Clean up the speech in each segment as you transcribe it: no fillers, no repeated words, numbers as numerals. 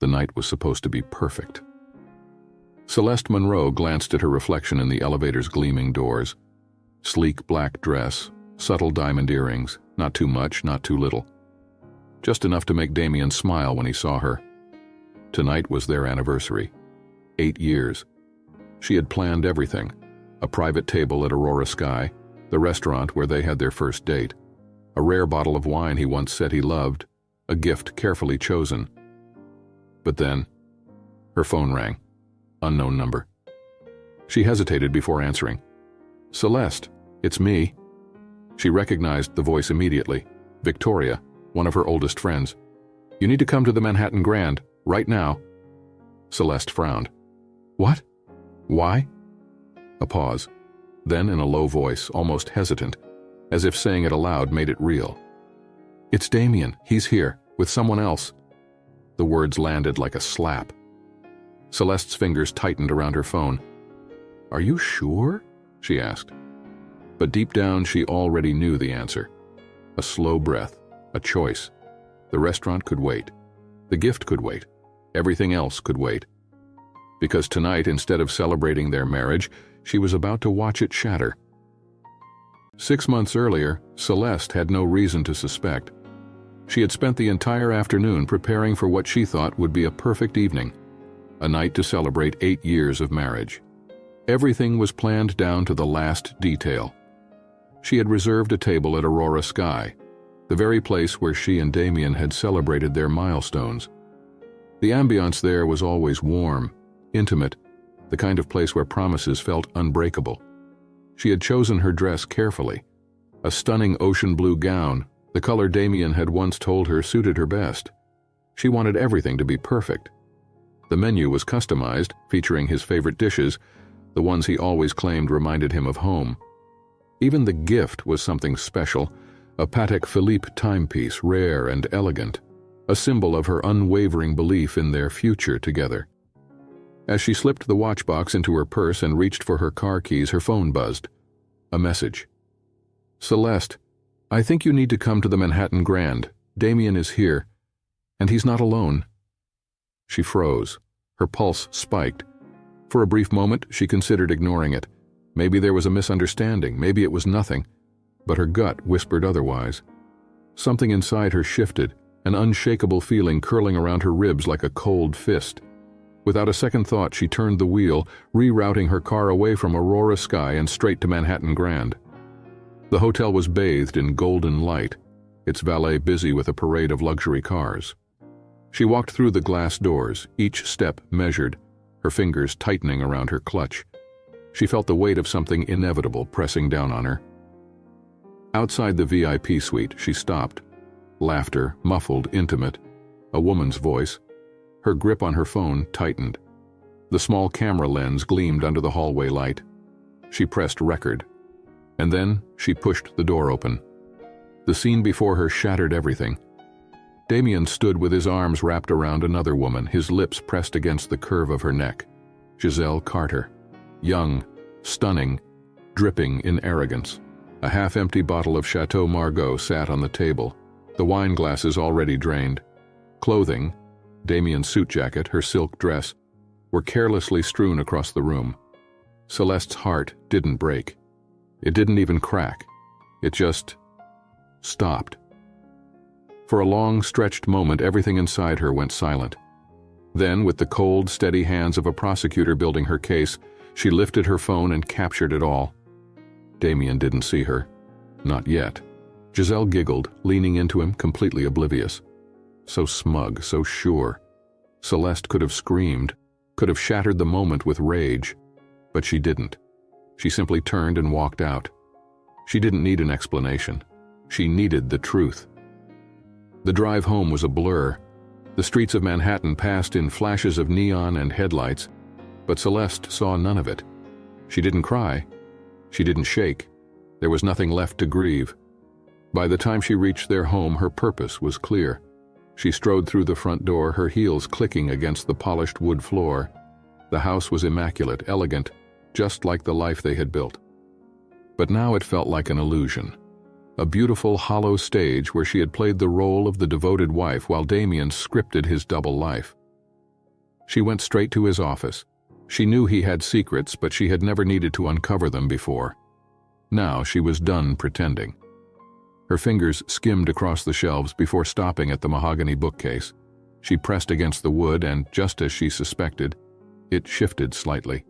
The night was supposed to be perfect. Celeste Monroe glanced at her reflection in the elevator's gleaming doors. Sleek black dress, subtle diamond earrings, not too much, not too little. Just enough to make Damien smile when he saw her. Tonight was their anniversary. 8 years. She had planned everything. A private table at Aurora Sky, the restaurant where they had their first date, a rare bottle of wine he once said he loved, a gift carefully chosen. But then, her phone rang. Unknown number. She hesitated before answering. "Celeste, it's me." She recognized the voice immediately. Victoria, one of her oldest friends. "You need to come to the Manhattan Grand, right now." Celeste frowned. "What? Why?" A pause. Then in a low voice, almost hesitant, as if saying it aloud made it real. "It's Damien. He's here, with someone else." The words landed like a slap. Celeste's fingers tightened around her phone. "Are you sure?" she asked. But deep down she already knew the answer. A slow breath, a choice. The restaurant could wait. The gift could wait. Everything else could wait. Because tonight, instead of celebrating their marriage, she was about to watch it shatter. 6 months earlier, Celeste had no reason to suspect. She had spent the entire afternoon preparing for what she thought would be a perfect evening, a night to celebrate 8 years of marriage. Everything was planned down to the last detail. She had reserved a table at Aurora Sky, the very place where she and Damien had celebrated their milestones. The ambiance there was always warm, intimate, the kind of place where promises felt unbreakable. She had chosen her dress carefully. A stunning ocean blue gown, the color Damien had once told her suited her best. She wanted everything to be perfect. The menu was customized, featuring his favorite dishes, the ones he always claimed reminded him of home. Even the gift was something special, a Patek Philippe timepiece, rare and elegant, a symbol of her unwavering belief in their future together. As she slipped the watch box into her purse and reached for her car keys, her phone buzzed. A message. "Celeste, I think you need to come to the Manhattan Grand. Damien is here, and he's not alone." She froze. Her pulse spiked. For a brief moment, she considered ignoring it. Maybe there was a misunderstanding, maybe it was nothing. But her gut whispered otherwise. Something inside her shifted, an unshakable feeling curling around her ribs like a cold fist. Without a second thought, she turned the wheel, rerouting her car away from Aurora Sky and straight to Manhattan Grand. The hotel was bathed in golden light, its valet busy with a parade of luxury cars. She walked through the glass doors, each step measured, her fingers tightening around her clutch. She felt the weight of something inevitable pressing down on her. Outside the VIP suite, she stopped. Laughter, muffled, intimate. A woman's voice. Her grip on her phone tightened. The small camera lens gleamed under the hallway light. She pressed record. And then she pushed the door open. The scene before her shattered everything. Damien stood with his arms wrapped around another woman, his lips pressed against the curve of her neck. Giselle Carter. Young, stunning, dripping in arrogance. A half-empty bottle of Chateau Margaux sat on the table, the wine glasses already drained. Clothing, Damien's suit jacket, her silk dress, were carelessly strewn across the room. Celeste's heart didn't break. It didn't even crack. It just stopped. For a long, stretched moment, everything inside her went silent. Then, with the cold, steady hands of a prosecutor building her case, she lifted her phone and captured it all. Damien didn't see her. Not yet. Giselle giggled, leaning into him, completely oblivious. So smug, so sure. Celeste could have screamed, could have shattered the moment with rage. But she didn't. She simply turned and walked out. She didn't need an explanation. She needed the truth. The drive home was a blur. The streets of Manhattan passed in flashes of neon and headlights, but Celeste saw none of it. She didn't cry. She didn't shake. There was nothing left to grieve. By the time she reached their home, her purpose was clear. She strode through the front door, her heels clicking against the polished wood floor. The house was immaculate, elegant, just like the life they had built. But now it felt like an illusion. A beautiful, hollow stage where she had played the role of the devoted wife while Damien scripted his double life. She went straight to his office. She knew he had secrets, but she had never needed to uncover them before. Now she was done pretending. Her fingers skimmed across the shelves before stopping at the mahogany bookcase. She pressed against the wood and, just as she suspected, it shifted slightly.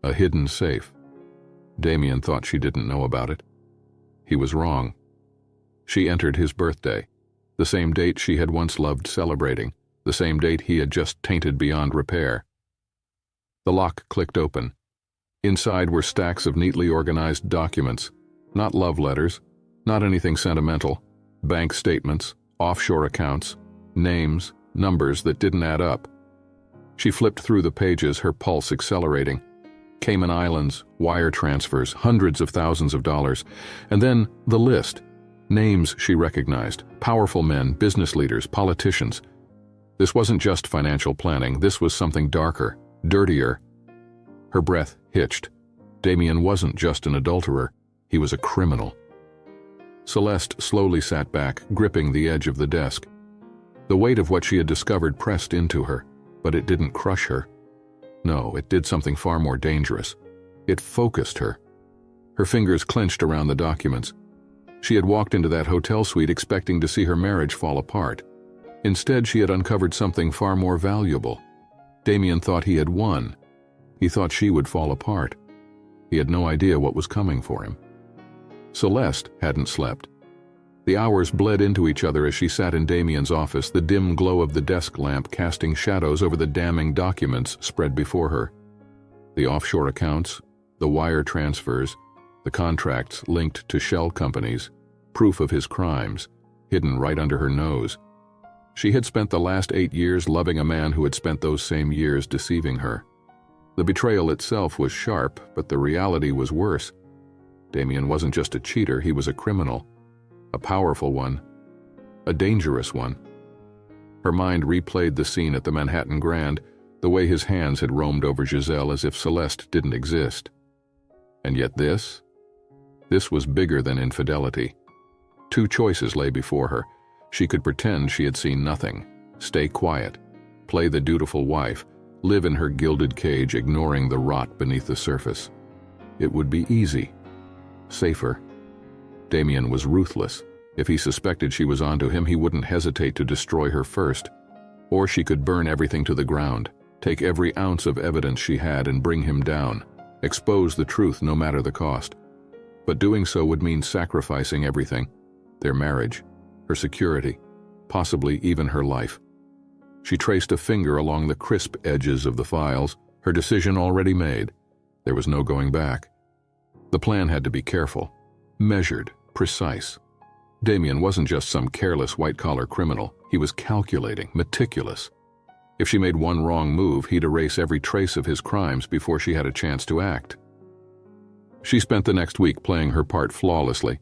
A hidden safe. Damien thought she didn't know about it. He was wrong. She entered his birthday, the same date she had once loved celebrating, the same date he had just tainted beyond repair. The lock clicked open. Inside were stacks of neatly organized documents, not love letters, not anything sentimental, bank statements, offshore accounts, names, numbers that didn't add up. She flipped through the pages, her pulse accelerating. Cayman Islands, wire transfers, hundreds of thousands of dollars, and then the list. Names she recognized, powerful men, business leaders, politicians. This wasn't just financial planning, this was something darker, dirtier. Her breath hitched. Damien wasn't just an adulterer, he was a criminal. Celeste slowly sat back, gripping the edge of the desk. The weight of what she had discovered pressed into her, but it didn't crush her. No, it did something far more dangerous. It focused her. Her fingers clenched around the documents. She had walked into that hotel suite expecting to see her marriage fall apart. Instead, she had uncovered something far more valuable. Damien thought he had won. He thought she would fall apart. He had no idea what was coming for him. Celeste hadn't slept. The hours bled into each other as she sat in Damien's office, the dim glow of the desk lamp casting shadows over the damning documents spread before her. The offshore accounts, the wire transfers, the contracts linked to shell companies, proof of his crimes, hidden right under her nose. She had spent the last 8 years loving a man who had spent those same years deceiving her. The betrayal itself was sharp, but the reality was worse. Damien wasn't just a cheater, he was a criminal. A powerful one. A dangerous one. Her mind replayed the scene at the Manhattan Grand, the way his hands had roamed over Giselle as if Celeste didn't exist. And yet this was bigger than infidelity. 2 choices lay before her. She could pretend she had seen nothing, stay quiet, play the dutiful wife, live in her gilded cage ignoring the rot beneath the surface. It would be easy, safer. Damien was ruthless. If he suspected she was onto him, he wouldn't hesitate to destroy her first. Or she could burn everything to the ground, take every ounce of evidence she had and bring him down, expose the truth no matter the cost. But doing so would mean sacrificing everything, their marriage, her security, possibly even her life. She traced a finger along the crisp edges of the files, her decision already made. There was no going back. The plan had to be careful, measured, precise. Damien wasn't just some careless white-collar criminal. He was calculating, meticulous. If she made one wrong move, he'd erase every trace of his crimes before she had a chance to act. She spent the next week playing her part flawlessly.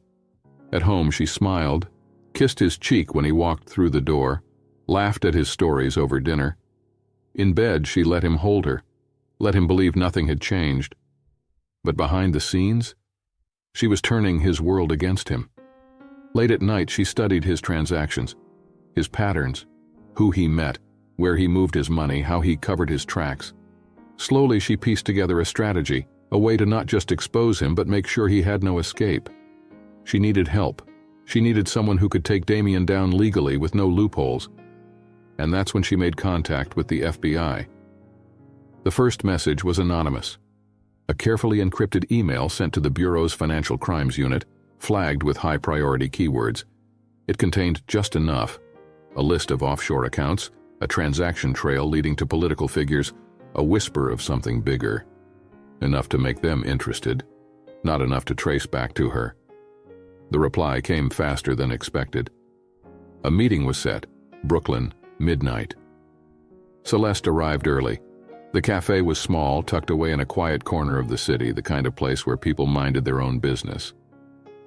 At home, she smiled, kissed his cheek when he walked through the door, laughed at his stories over dinner. In bed, she let him hold her, let him believe nothing had changed. But behind the scenes, she was turning his world against him. Late at night, she studied his transactions, his patterns, who he met, where he moved his money, how he covered his tracks. Slowly, she pieced together a strategy, a way to not just expose him, but make sure he had no escape. She needed help. She needed someone who could take Damien down legally with no loopholes. And that's when she made contact with the FBI. The first message was anonymous. A carefully encrypted email sent to the Bureau's Financial Crimes Unit, flagged with high-priority keywords. It contained just enough: a list of offshore accounts, a transaction trail leading to political figures, a whisper of something bigger. Enough to make them interested, not enough to trace back to her. The reply came faster than expected. A meeting was set, Brooklyn, midnight. Celeste arrived early. The cafe was small, tucked away in a quiet corner of the city, the kind of place where people minded their own business.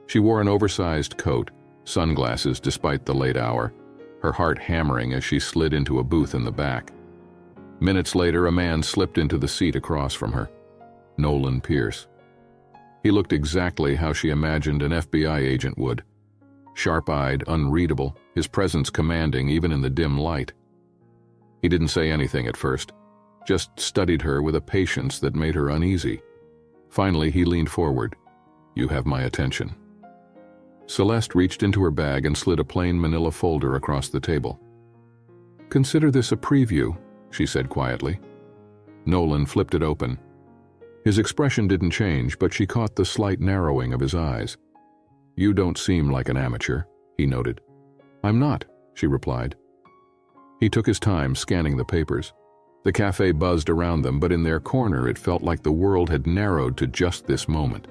She wore an oversized coat, sunglasses despite the late hour, her heart hammering as she slid into a booth in the back. Minutes later, a man slipped into the seat across from her. Nolan Pierce. He looked exactly how she imagined an FBI agent would. Sharp-eyed, unreadable, his presence commanding even in the dim light. He didn't say anything at first, just studied her with a patience that made her uneasy. Finally, he leaned forward. "You have my attention." Celeste reached into her bag and slid a plain manila folder across the table. "Consider this a preview," she said quietly. Nolan flipped it open. His expression didn't change, but she caught the slight narrowing of his eyes. "You don't seem like an amateur," he noted. "I'm not," she replied. He took his time scanning the papers. The cafe buzzed around them, but in their corner it felt like the world had narrowed to just this moment.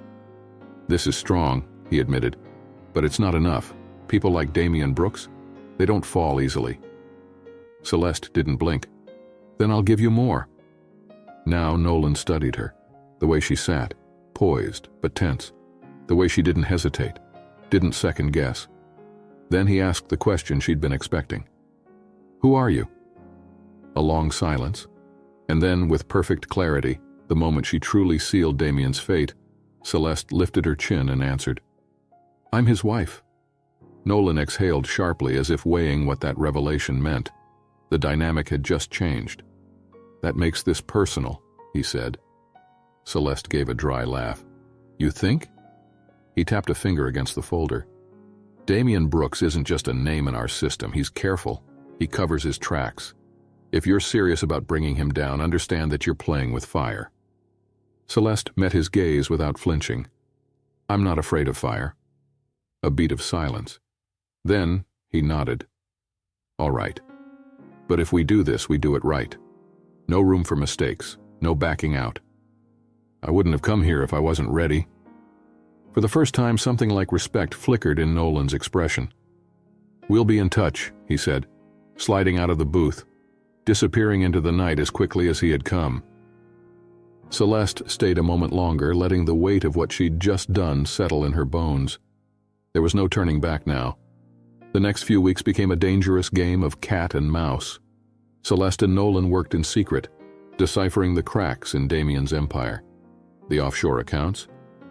"This is strong," he admitted, "but it's not enough. People like Damian Brooks, they don't fall easily." Celeste didn't blink. "Then I'll give you more." Now Nolan studied her, the way she sat, poised but tense, the way she didn't hesitate, didn't second guess. Then he asked the question she'd been expecting. "Who are you?" A long silence, and then, with perfect clarity, the moment she truly sealed Damian's fate, Celeste lifted her chin and answered, "I'm his wife." Nolan exhaled sharply as if weighing what that revelation meant. The dynamic had just changed. "That makes this personal," he said. Celeste gave a dry laugh. "You think?" He tapped a finger against the folder. "Damian Brooks isn't just a name in our system. He's careful. He covers his tracks. If you're serious about bringing him down, understand that you're playing with fire." Celeste met his gaze without flinching. "I'm not afraid of fire." A beat of silence. Then he nodded. "All right. But if we do this, we do it right. No room for mistakes, no backing out. I wouldn't have come here if I wasn't ready." For the first time, something like respect flickered in Nolan's expression. "We'll be in touch," he said, sliding out of the booth, disappearing into the night as quickly as he had come. Celeste stayed a moment longer, letting the weight of what she'd just done settle in her bones. There was no turning back now. The next few weeks became a dangerous game of cat and mouse. Celeste and Nolan worked in secret, deciphering the cracks in Damian's empire. The offshore accounts,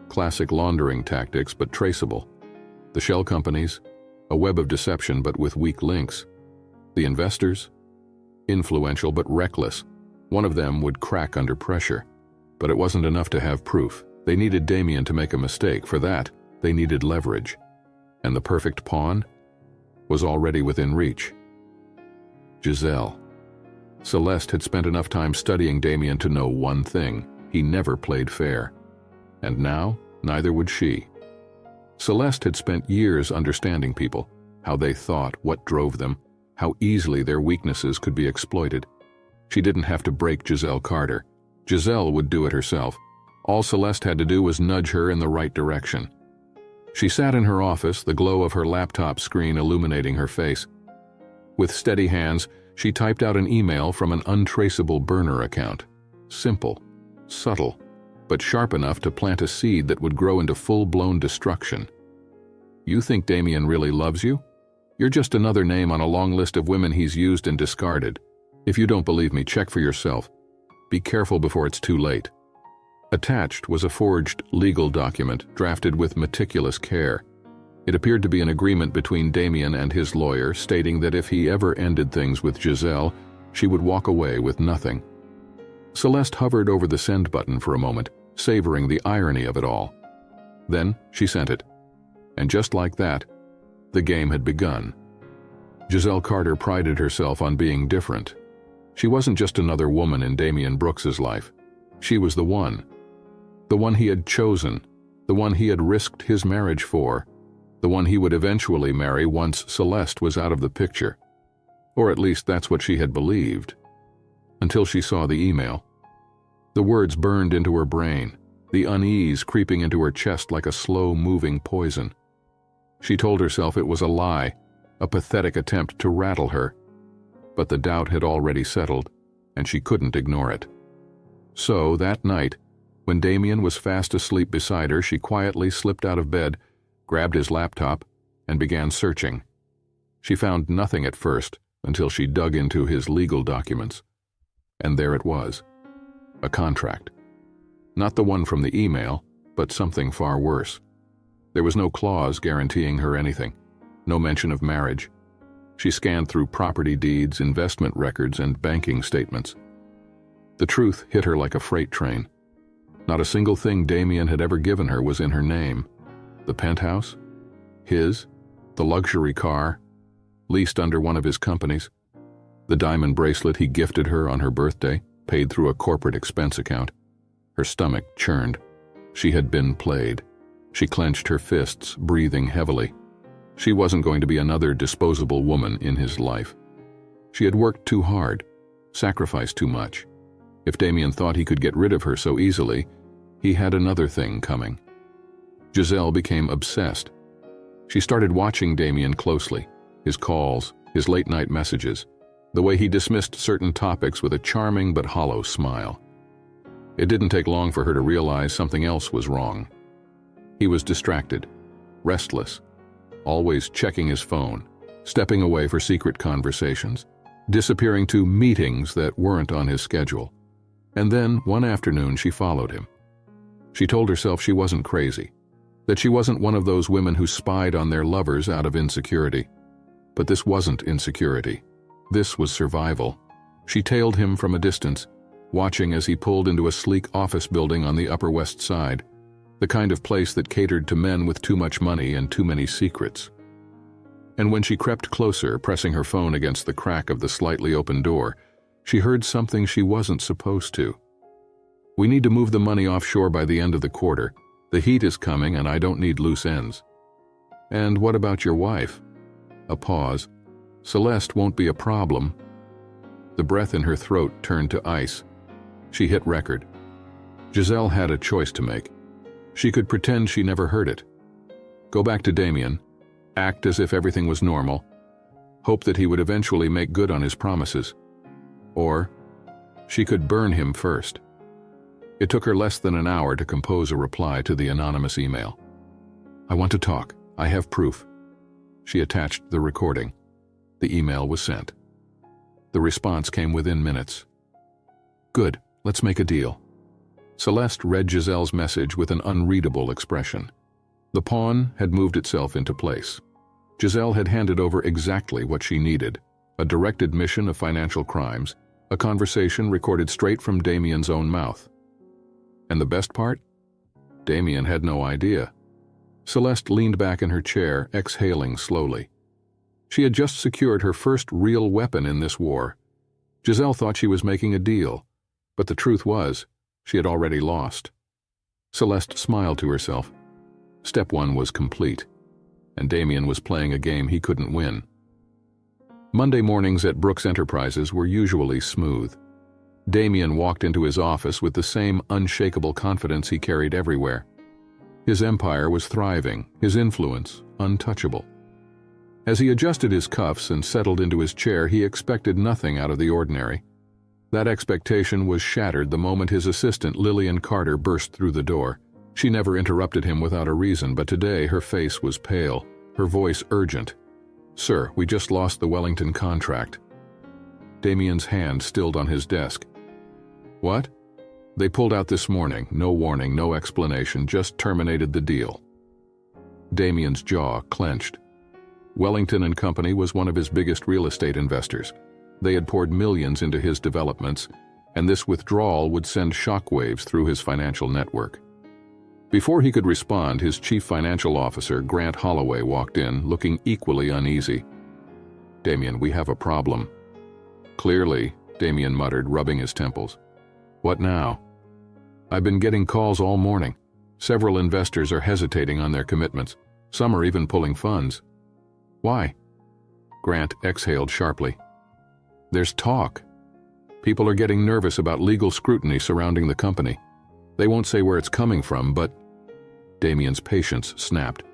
classic laundering tactics but traceable. The shell companies, a web of deception but with weak links. The investors, influential but reckless. One of them would crack under pressure. But it wasn't enough to have proof. They needed Damian to make a mistake. For that, they needed leverage. And the perfect pawn was already within reach. Giselle. Celeste had spent enough time studying Damian to know one thing: he never played fair. And now, neither would she. Celeste had spent years understanding people, how they thought, what drove them, how easily their weaknesses could be exploited. She didn't have to break Giselle Carter. Giselle would do it herself. All Celeste had to do was nudge her in the right direction. She sat in her office, the glow of her laptop screen illuminating her face. With steady hands, she typed out an email from an untraceable burner account. Simple, subtle, but sharp enough to plant a seed that would grow into full-blown destruction. "You think Damian really loves you? You're just another name on a long list of women he's used and discarded. If you don't believe me, check for yourself. Be careful before it's too late." Attached was a forged legal document drafted with meticulous care. It appeared to be an agreement between Damian and his lawyer, stating that if he ever ended things with Giselle, she would walk away with nothing. Celeste hovered over the send button for a moment, savoring the irony of it all. Then she sent it. And just like that, the game had begun. Giselle Carter prided herself on being different. She wasn't just another woman in Damian Brooks's life. She was the one he had chosen, the one he had risked his marriage for, the one he would eventually marry once Celeste was out of the picture. Or at least that's what she had believed. Until she saw the email. The words burned into her brain, the unease creeping into her chest like a slow-moving poison. She told herself it was a lie, a pathetic attempt to rattle her. But the doubt had already settled, and she couldn't ignore it. So, that night, when Damian was fast asleep beside her, she quietly slipped out of bed, grabbed his laptop, and began searching. She found nothing at first, until she dug into his legal documents. And there it was. A contract. Not the one from the email, but something far worse. There was no clause guaranteeing her anything, no mention of marriage. She scanned through property deeds, investment records, and banking statements. The truth hit her like a freight train. Not a single thing Damien had ever given her was in her name. The penthouse? His? The luxury car? Leased under one of his companies? The diamond bracelet he gifted her on her birthday, paid through a corporate expense account? Her stomach churned. She had been played. She clenched her fists, breathing heavily. She wasn't going to be another disposable woman in his life. She had worked too hard, sacrificed too much. If Damien thought he could get rid of her so easily, he had another thing coming. Giselle became obsessed. She started watching Damien closely, his calls, his late-night messages, the way he dismissed certain topics with a charming but hollow smile. It didn't take long for her to realize something else was wrong. He was distracted, restless, always checking his phone, stepping away for secret conversations, disappearing to meetings that weren't on his schedule. And then, one afternoon, she followed him. She told herself she wasn't crazy, that she wasn't one of those women who spied on their lovers out of insecurity. But this wasn't insecurity. This was survival. She tailed him from a distance, watching as he pulled into a sleek office building on the Upper West Side, the kind of place that catered to men with too much money and too many secrets. And when she crept closer, pressing her phone against the crack of the slightly open door, she heard something she wasn't supposed to. "We need to move the money offshore by the end of the quarter. The heat is coming and I don't need loose ends." "And what about your wife?" A pause. "Celeste won't be a problem." The breath in her throat turned to ice. She hit record. Giselle had a choice to make. She could pretend she never heard it. Go back to Damien, act as if everything was normal, hope that he would eventually make good on his promises. Or she could burn him first. It took her less than an hour to compose a reply to the anonymous email. "I want to talk. I have proof." She attached the recording. The email was sent. The response came within minutes. "Good, let's make a deal." Celeste read Giselle's message with an unreadable expression. The pawn had moved itself into place. Giselle had handed over exactly what she needed: a direct admission of financial crimes, a conversation recorded straight from Damien's own mouth. And the best part? Damien had no idea. Celeste leaned back in her chair, exhaling slowly. She had just secured her first real weapon in this war. Giselle thought she was making a deal, but the truth was, she had already lost. Celeste smiled to herself. Step one was complete, and Damien was playing a game he couldn't win. Monday mornings at Brooks Enterprises were usually smooth. Damien walked into his office with the same unshakable confidence he carried everywhere. His empire was thriving, his influence untouchable. As he adjusted his cuffs and settled into his chair, he expected nothing out of the ordinary. That expectation was shattered the moment his assistant, Lillian Carter, burst through the door. She never interrupted him without a reason, but today her face was pale, her voice urgent. "Sir, we just lost the Wellington contract." Damien's hand stilled on his desk. "What?" "They pulled out this morning. No warning, no explanation, just terminated the deal." Damien's jaw clenched. Wellington and Company was one of his biggest real estate investors. They had poured millions into his developments, and this withdrawal would send shockwaves through his financial network. Before he could respond, his chief financial officer, Grant Holloway, walked in, looking equally uneasy. "Damien, we have a problem." "Clearly," Damien muttered, rubbing his temples. "What now?" "I've been getting calls all morning. Several investors are hesitating on their commitments. Some are even pulling funds." "Why?" Grant exhaled sharply. "There's talk. People are getting nervous about legal scrutiny surrounding the company. They won't say where it's coming from, but—" Damien's patience snapped.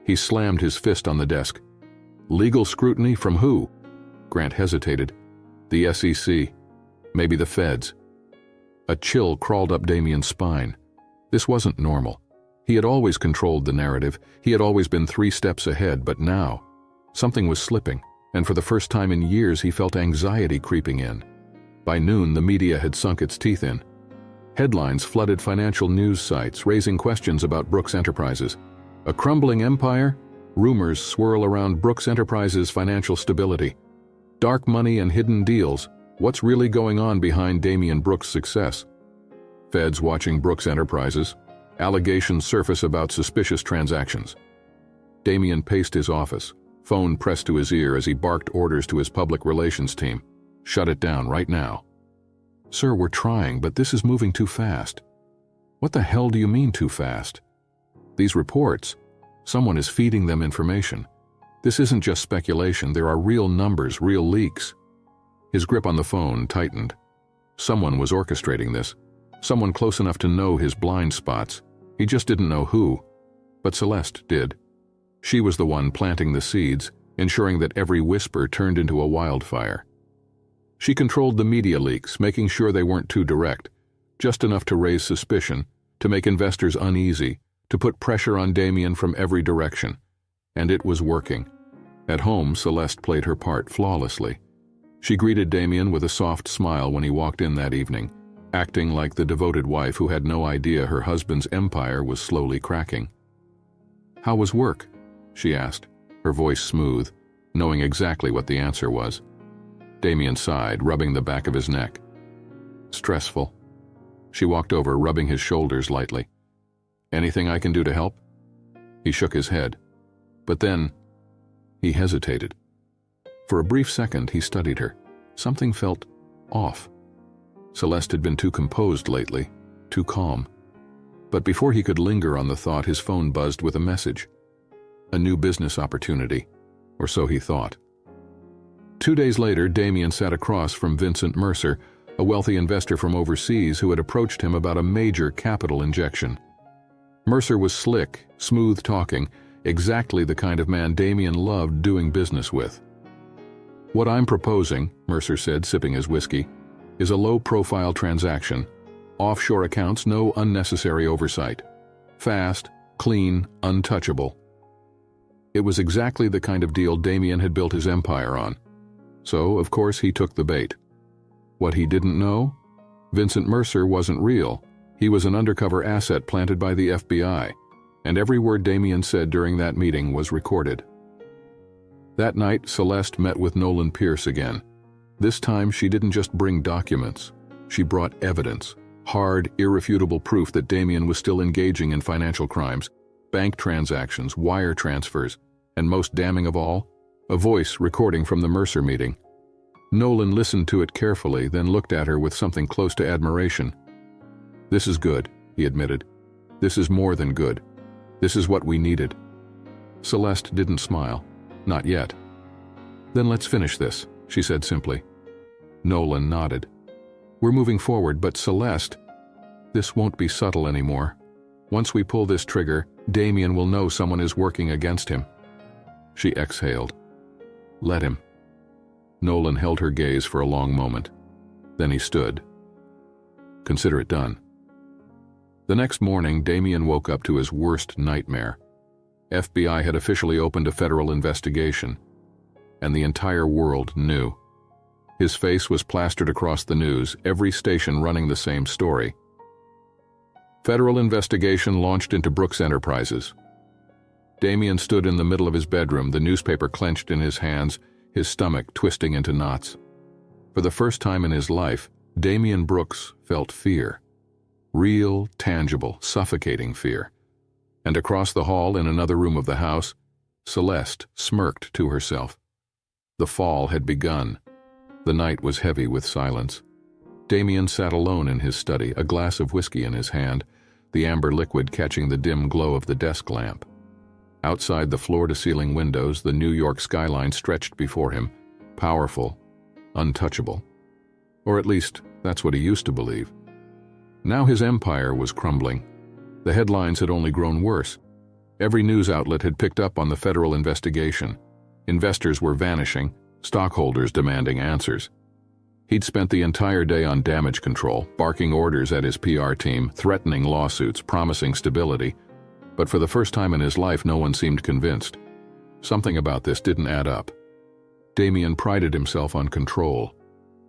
He slammed his fist on the desk. "Legal scrutiny from who?" Grant hesitated. "The SEC. Maybe the feds." A chill crawled up Damien's spine. This wasn't normal. He had always controlled the narrative. He had always been 3 steps ahead, but now, something was slipping, and for the first time in years he felt anxiety creeping in. By noon, the media had sunk its teeth in. Headlines flooded financial news sites, raising questions about Brooks Enterprises. A crumbling empire? Rumors swirl around Brooks Enterprises' financial stability. Dark money and hidden deals. What's really going on behind Damian Brooks' success? Feds watching Brooks Enterprises. Allegations surface about suspicious transactions. Damian paced his office, phone pressed to his ear as he barked orders to his public relations team. Shut it down right now. Sir, we're trying, but this is moving too fast. What the hell do you mean too fast? These reports, someone is feeding them information. This isn't just speculation, there are real numbers, real leaks. His grip on the phone tightened. Someone was orchestrating this. Someone close enough to know his blind spots. He just didn't know who. But Celeste did. She was the one planting the seeds, ensuring that every whisper turned into a wildfire. She controlled the media leaks, making sure they weren't too direct, just enough to raise suspicion, to make investors uneasy, to put pressure on Damian from every direction. And it was working. At home, Celeste played her part flawlessly. She greeted Damian with a soft smile when he walked in that evening, acting like the devoted wife who had no idea her husband's empire was slowly cracking. "How was work?" she asked, her voice smooth, knowing exactly what the answer was. Damian sighed, rubbing the back of his neck. "Stressful." She walked over, rubbing his shoulders lightly. "Anything I can do to help?" He shook his head. But then, he hesitated. For a brief second, he studied her. Something felt off. Celeste had been too composed lately, too calm. But before he could linger on the thought, his phone buzzed with a message. A new business opportunity, or so he thought. 2 days later, Damian sat across from Vincent Mercer, a wealthy investor from overseas who had approached him about a major capital injection. Mercer was slick, smooth-talking, exactly the kind of man Damian loved doing business with. "What I'm proposing," Mercer said, sipping his whiskey, "is a low-profile transaction. Offshore accounts, no unnecessary oversight. Fast, clean, untouchable." It was exactly the kind of deal Damian had built his empire on. So, of course, he took the bait. What he didn't know? Vincent Mercer wasn't real. He was an undercover asset planted by the FBI, and every word Damian said during that meeting was recorded. That night, Celeste met with Nolan Pierce again. This time, she didn't just bring documents. She brought evidence, hard, irrefutable proof that Damian was still engaging in financial crimes, bank transactions, wire transfers, and most damning of all, a voice recording from the Mercer meeting. Nolan listened to it carefully, then looked at her with something close to admiration. "This is good," he admitted. "This is more than good. This is what we needed." Celeste didn't smile. Not yet. "Then let's finish this," she said simply. Nolan nodded. "We're moving forward, but Celeste, this won't be subtle anymore. Once we pull this trigger, Damian will know someone is working against him." She exhaled. "Let him." Nolan held her gaze for a long moment. Then he stood. "Consider it done." The next morning, Damian woke up to his worst nightmare. FBI had officially opened a federal investigation, and the entire world knew. His face was plastered across the news, every station running the same story. Federal investigation launched into Brooks Enterprises. Damian stood in the middle of his bedroom, the newspaper clenched in his hands, his stomach twisting into knots. For the first time in his life, Damian Brooks felt fear. Real, tangible, suffocating fear. And across the hall, in another room of the house, Celeste smirked to herself. The fall had begun. The night was heavy with silence. Damian sat alone in his study, a glass of whiskey in his hand, the amber liquid catching the dim glow of the desk lamp. Outside the floor-to-ceiling windows, the New York skyline stretched before him, powerful, untouchable. Or at least, that's what he used to believe. Now his empire was crumbling. The headlines had only grown worse. Every news outlet had picked up on the federal investigation. Investors were vanishing, stockholders demanding answers. He'd spent the entire day on damage control, barking orders at his PR team, threatening lawsuits, promising stability. But for the first time in his life, no one seemed convinced. Something about this didn't add up. Damian prided himself on control.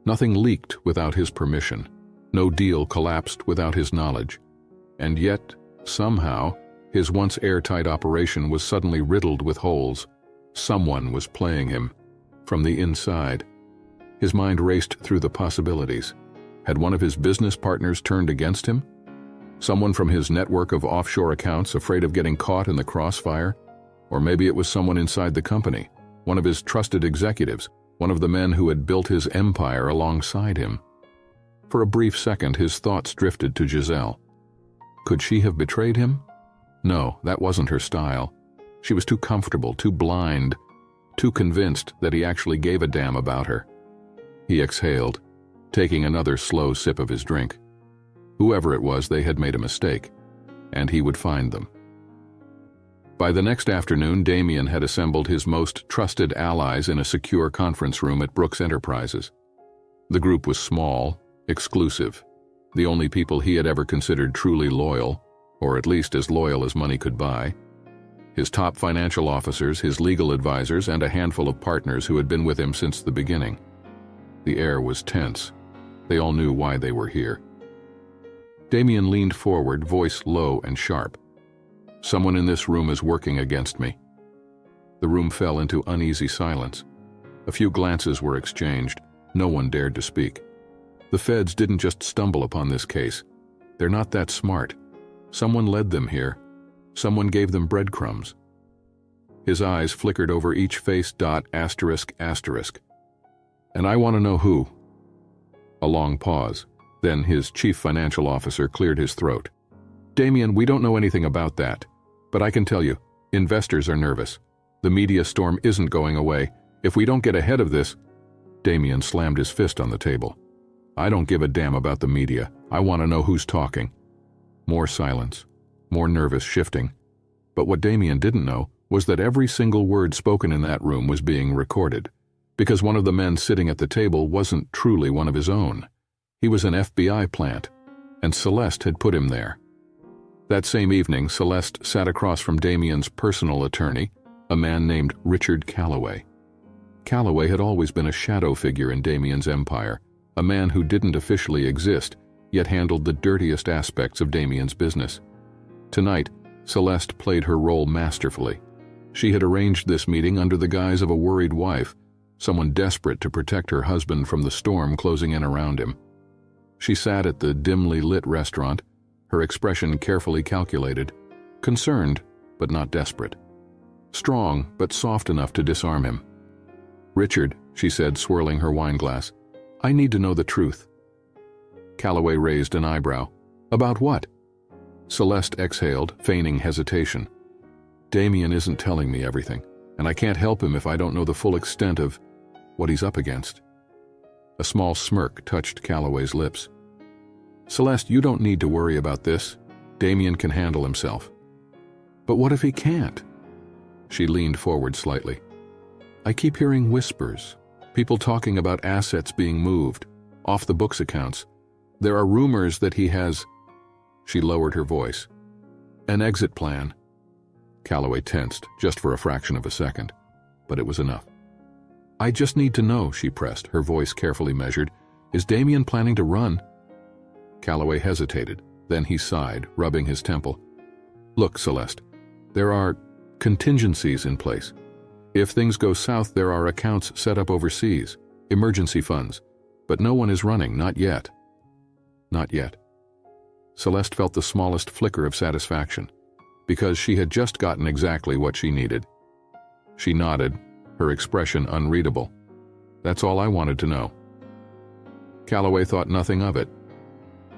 Nothing leaked without his permission. No deal collapsed without his knowledge. And yet, somehow, His once airtight operation was suddenly riddled with holes. Someone was playing him, from the inside. His mind raced through the possibilities. Had one of his business partners turned against him? Someone from his network of offshore accounts afraid of getting caught in the crossfire? Or maybe it was someone inside the company, one of his trusted executives, one of the men who had built his empire alongside him. For a brief second, his thoughts drifted to Giselle. Could she have betrayed him? No, that wasn't her style. She was too comfortable, too blind, too convinced that he actually gave a damn about her. He exhaled, taking another slow sip of his drink. Whoever it was, they had made a mistake, and he would find them. By the next afternoon, Damien had assembled his most trusted allies in a secure conference room at Brooks Enterprises. The group was small, exclusive, the only people he had ever considered truly loyal, or at least as loyal as money could buy. His top financial officers, his legal advisors, and a handful of partners who had been with him since the beginning. The air was tense. They all knew why they were here. Damien leaned forward, voice low and sharp. Someone in this room is working against me. The room fell into uneasy silence. A few glances were exchanged. No one dared to speak. The feds didn't just stumble upon this case. They're not that smart. Someone led them here. Someone gave them breadcrumbs. His eyes flickered over each face dot asterisk asterisk. And I want to know who. A long pause. Then his chief financial officer cleared his throat. Damien, we don't know anything about that. But I can tell you, investors are nervous. The media storm isn't going away. If we don't get ahead of this... Damien slammed his fist on the table. I don't give a damn about the media. I want to know who's talking. More silence. More nervous shifting. But what Damien didn't know was that every single word spoken in that room was being recorded, because one of the men sitting at the table wasn't truly one of his own. He was an FBI plant, and Celeste had put him there. That same evening, Celeste sat across from Damien's personal attorney, a man named Richard Calloway. Calloway had always been a shadow figure in Damien's empire, a man who didn't officially exist, yet handled the dirtiest aspects of Damien's business. Tonight, Celeste played her role masterfully. She had arranged this meeting under the guise of a worried wife, someone desperate to protect her husband from the storm closing in around him. She sat at the dimly lit restaurant, her expression carefully calculated, concerned but not desperate, strong but soft enough to disarm him. Richard, she said, swirling her wine glass, I need to know the truth. Calloway raised an eyebrow. About what? Celeste exhaled, feigning hesitation. Damien isn't telling me everything, and I can't help him if I don't know the full extent of what he's up against. A small smirk touched Calloway's lips. Celeste, you don't need to worry about this. Damien can handle himself. But what if he can't? She leaned forward slightly. I keep hearing whispers, people talking about assets being moved, off the books accounts. There are rumors that he has... She lowered her voice. An exit plan. Calloway tensed, just for a fraction of a second, but it was enough. I just need to know, she pressed, her voice carefully measured. Is Damien planning to run? Calloway hesitated, then he sighed, rubbing his temple. Look, Celeste, there are contingencies in place. If things go south, there are accounts set up overseas, emergency funds, but no one is running, not yet. Not yet. Celeste felt the smallest flicker of satisfaction, because she had just gotten exactly what she needed. She nodded, her expression unreadable. That's all I wanted to know. Calloway thought nothing of it.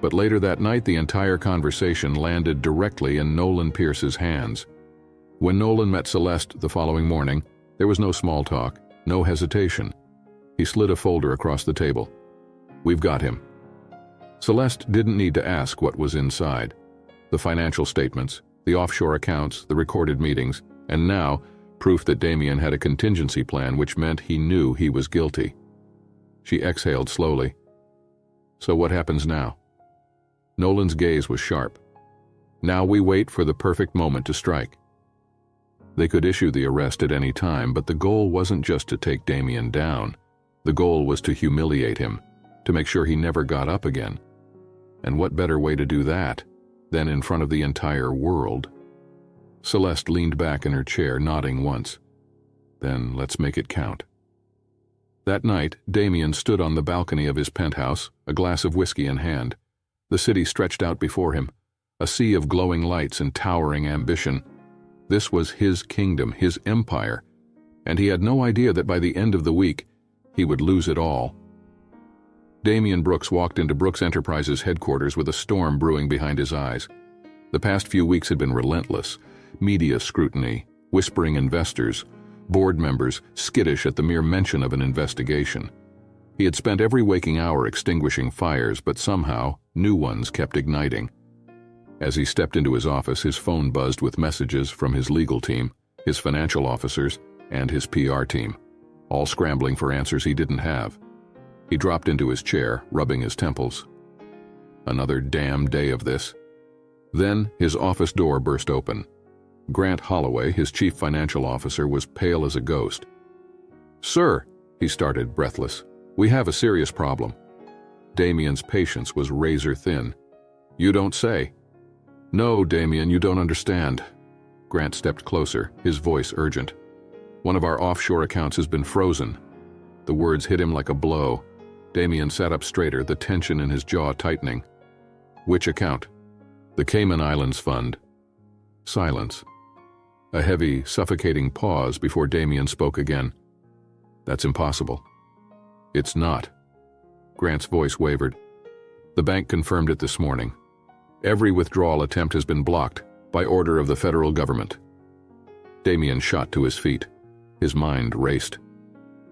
But later that night, the entire conversation landed directly in Nolan Pierce's hands. When Nolan met Celeste the following morning, there was no small talk, no hesitation. He slid a folder across the table. We've got him. Celeste didn't need to ask what was inside. The financial statements, the offshore accounts, the recorded meetings, and now, proof that Damien had a contingency plan which meant he knew he was guilty. She exhaled slowly. So what happens now? Nolan's gaze was sharp. Now we wait for the perfect moment to strike. They could issue the arrest at any time, but the goal wasn't just to take Damien down. The goal was to humiliate him, to make sure he never got up again. And what better way to do that than in front of the entire world? Celeste leaned back in her chair, nodding once. Then let's make it count. That night, Damien stood on the balcony of his penthouse, a glass of whiskey in hand. The city stretched out before him, a sea of glowing lights and towering ambition. This was his kingdom, his empire, and he had no idea that by the end of the week, he would lose it all. Damien Brooks walked into Brooks Enterprises headquarters with a storm brewing behind his eyes. The past few weeks had been relentless. Media scrutiny, whispering investors, board members skittish at the mere mention of an investigation. He had spent every waking hour extinguishing fires, but somehow new ones kept igniting. As he stepped into his office, his phone buzzed with messages from his legal team, his financial officers, and his PR team, all scrambling for answers he didn't have. He dropped into his chair, rubbing his temples. Another damn day of this. Then his office door burst open. Grant Holloway, his chief financial officer, was pale as a ghost. "Sir," he started, breathless, "we have a serious problem." Damien's patience was razor thin. "You don't say." "No, Damien, you don't understand." Grant stepped closer, his voice urgent. "One of our offshore accounts has been frozen." The words hit him like a blow. Damien sat up straighter, the tension in his jaw tightening. "Which account?" "The Cayman Islands Fund." Silence. A heavy, suffocating pause before Damien spoke again. "That's impossible." "It's not." Grant's voice wavered. "The bank confirmed it this morning. Every withdrawal attempt has been blocked by order of the federal government." Damien shot to his feet. His mind raced.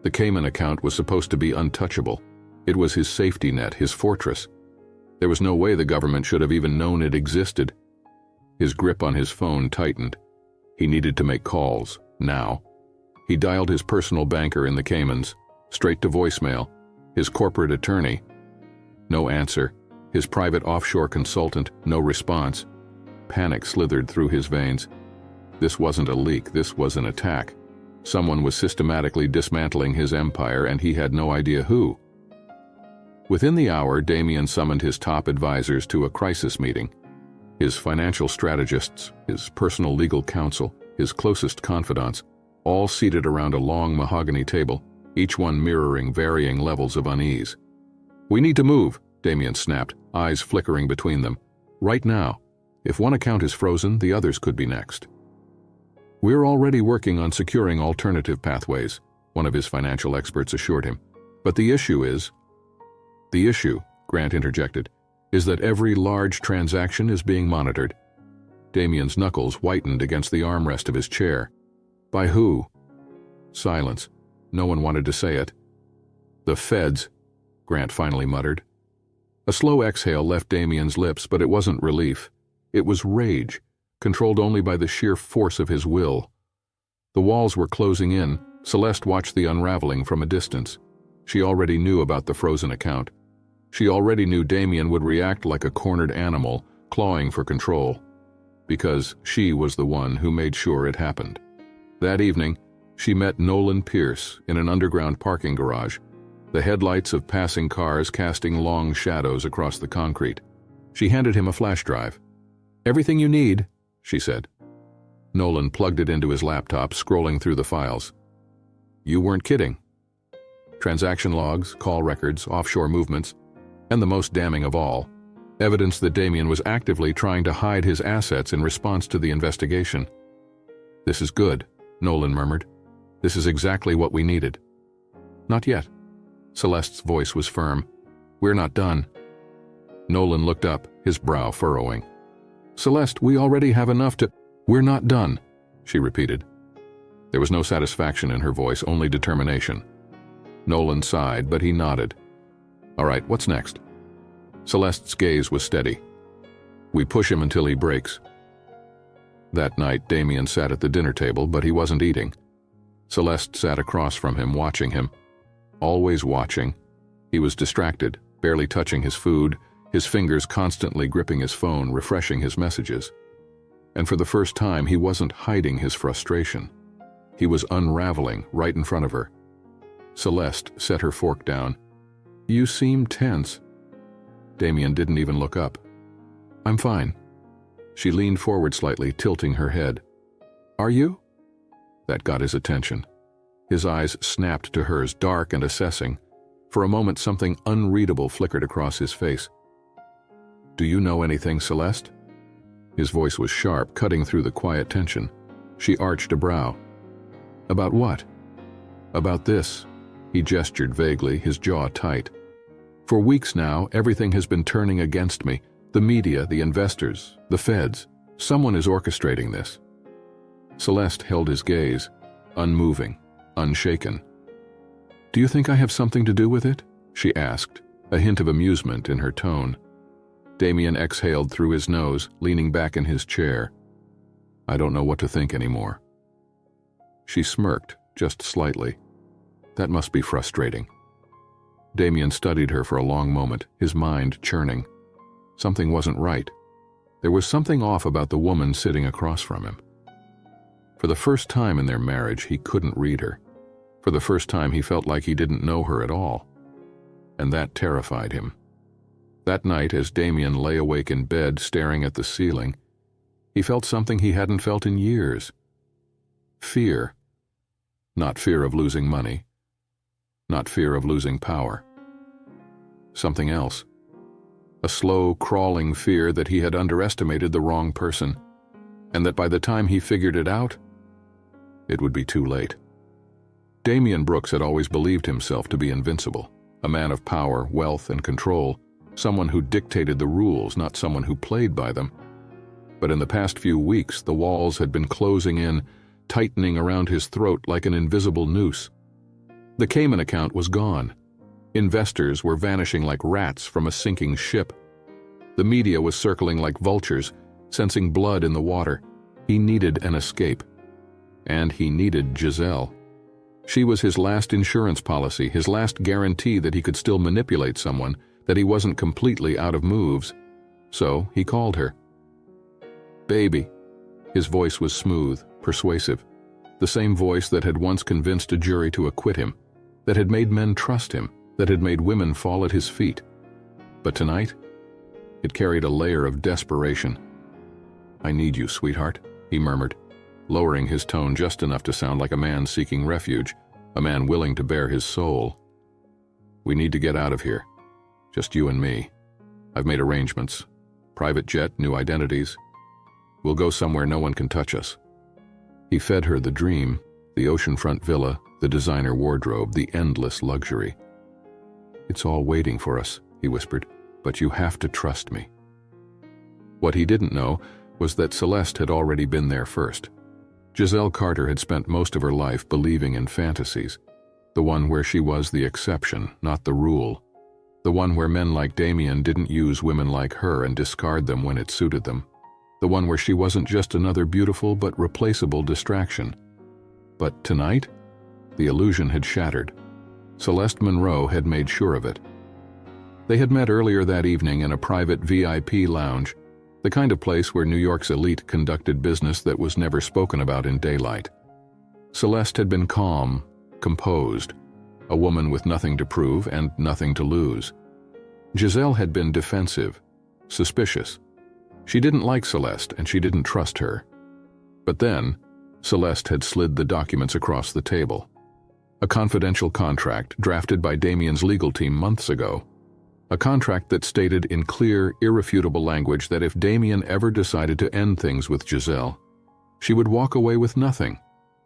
The Cayman account was supposed to be untouchable. It was his safety net, his fortress. There was no way the government should have even known it existed. His grip on his phone tightened. He needed to make calls, now. He dialed his personal banker in the Caymans, straight to voicemail, his corporate attorney. No answer. His private offshore consultant, no response. Panic slithered through his veins. This wasn't a leak, this was an attack. Someone was systematically dismantling his empire, and he had no idea who. Within the hour, Damien summoned his top advisors to a crisis meeting. His financial strategists, his personal legal counsel, his closest confidants, all seated around a long mahogany table, each one mirroring varying levels of unease. "We need to move," Damien snapped, eyes flickering between them. "Right now. If one account is frozen, the others could be next." "We're already working on securing alternative pathways," one of his financial experts assured him. "But the issue is—" "The issue," Grant interjected, "is that every large transaction is being monitored." Damien's knuckles whitened against the armrest of his chair. "By who?" Silence. No one wanted to say it. "The feds," Grant finally muttered. A slow exhale left Damien's lips, but it wasn't relief. It was rage, controlled only by the sheer force of his will. The walls were closing in. Celeste watched the unraveling from a distance. She already knew about the frozen account. She already knew Damien would react like a cornered animal, clawing for control. Because she was the one who made sure it happened. That evening, she met Nolan Pierce in an underground parking garage, the headlights of passing cars casting long shadows across the concrete. She handed him a flash drive. "Everything you need," she said. Nolan plugged it into his laptop, scrolling through the files. "You weren't kidding." Transaction logs, call records, offshore movements, and the most damning of all, evidence that Damien was actively trying to hide his assets in response to the investigation. "This is good," Nolan murmured. "This is exactly what we needed." "Not yet." Celeste's voice was firm. "We're not done." Nolan looked up, his brow furrowing. "Celeste, we already have enough to—" "We're not done," she repeated. There was no satisfaction in her voice, only determination. Nolan sighed, but he nodded. "All right, what's next?" Celeste's gaze was steady. "We push him until he breaks." That night, Damien sat at the dinner table, but he wasn't eating. Celeste sat across from him, watching him. Always watching. He was distracted, barely touching his food, his fingers constantly gripping his phone, refreshing his messages. And for the first time, he wasn't hiding his frustration. He was unraveling right in front of her. Celeste set her fork down. "You seem tense." Damien didn't even look up. "I'm fine." She leaned forward slightly, tilting her head. Are you? That got his attention. His eyes snapped to hers, dark and assessing. For a moment, something unreadable flickered across his face. Do you know anything, Celeste? His voice was sharp, cutting through the quiet tension. She arched a brow. About what? About this. He gestured vaguely, his jaw tight. For weeks now, everything has been turning against me. The media, the investors, the feds. Someone is orchestrating this. Celeste held his gaze, unmoving, unshaken. Do you think I have something to do with it? She asked, a hint of amusement in her tone. Damien exhaled through his nose, leaning back in his chair. I don't know what to think anymore. She smirked, just slightly. That must be frustrating. Damien studied her for a long moment, his mind churning. Something wasn't right. There was something off about the woman sitting across from him. For the first time in their marriage, he couldn't read her. For the first time, he felt like he didn't know her at all. And that terrified him. That night, as Damien lay awake in bed staring at the ceiling, he felt something he hadn't felt in years. Fear. Not fear of losing money. Not fear of losing power. Something else. A slow, crawling fear that he had underestimated the wrong person, and that by the time he figured it out, it would be too late. Damien Brooks had always believed himself to be invincible, a man of power, wealth, and control, someone who dictated the rules, not someone who played by them. But in the past few weeks, the walls had been closing in, tightening around his throat like an invisible noose. The Cayman account was gone. Investors were vanishing like rats from a sinking ship. The media was circling like vultures, sensing blood in the water. He needed an escape. And he needed Giselle. She was his last insurance policy, his last guarantee that he could still manipulate someone, that he wasn't completely out of moves. So he called her. Baby. His voice was smooth, persuasive. The same voice that had once convinced a jury to acquit him, that had made men trust him, that had made women fall at his feet. But tonight, it carried a layer of desperation. I need you, sweetheart, he murmured, lowering his tone just enough to sound like a man seeking refuge, a man willing to bare his soul. We need to get out of here. Just you and me. I've made arrangements. Private jet, new identities. We'll go somewhere no one can touch us. He fed her the dream, the oceanfront villa, the designer wardrobe, the endless luxury. It's all waiting for us, he whispered, but you have to trust me. What he didn't know was that Celeste had already been there first. Giselle Carter had spent most of her life believing in fantasies, the one where she was the exception, not the rule, the one where men like Damien didn't use women like her and discard them when it suited them, the one where she wasn't just another beautiful but replaceable distraction. But tonight, the illusion had shattered. Celeste Monroe had made sure of it. They had met earlier that evening in a private VIP lounge, the kind of place where New York's elite conducted business that was never spoken about in daylight. Celeste had been calm, composed, a woman with nothing to prove and nothing to lose. Giselle had been defensive, suspicious. She didn't like Celeste and she didn't trust her. But then, Celeste had slid the documents across the table. A confidential contract drafted by Damien's legal team months ago. A contract that stated in clear, irrefutable language that if Damien ever decided to end things with Giselle, she would walk away with nothing.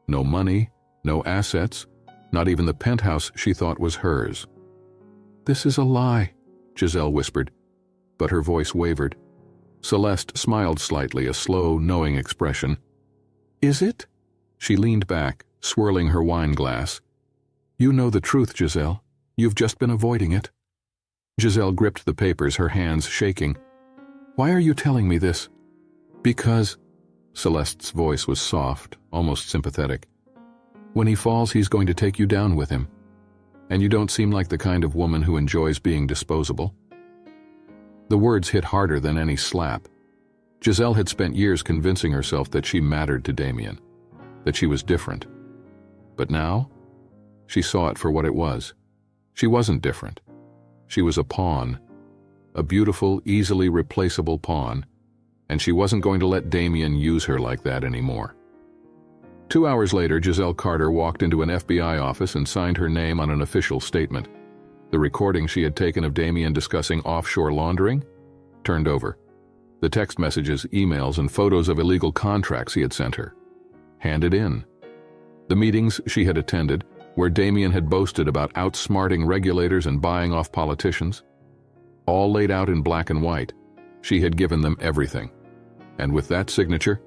No money, no assets, not even the penthouse she thought was hers. This is a lie, Giselle whispered, but her voice wavered. Celeste smiled slightly, a slow, knowing expression. Is it? She leaned back, swirling her wine glass. You know the truth, Giselle. You've just been avoiding it. Giselle gripped the papers, her hands shaking. Why are you telling me this? Because, Celeste's voice was soft, almost sympathetic. When he falls, he's going to take you down with him. And you don't seem like the kind of woman who enjoys being disposable. The words hit harder than any slap. Giselle had spent years convincing herself that she mattered to Damien, that she was different. But now, she saw it for what it was. She wasn't different. She was a pawn, a beautiful, easily replaceable pawn, and she wasn't going to let Damien use her like that anymore. 2 hours later, Giselle Carter walked into an FBI office and signed her name on an official statement. The recording she had taken of Damien discussing offshore laundering turned over. The text messages, emails, and photos of illegal contracts he had sent her. Handed in. The meetings she had attended, where Damien had boasted about outsmarting regulators and buying off politicians, all laid out in black and white. She had given them everything. And with that signature,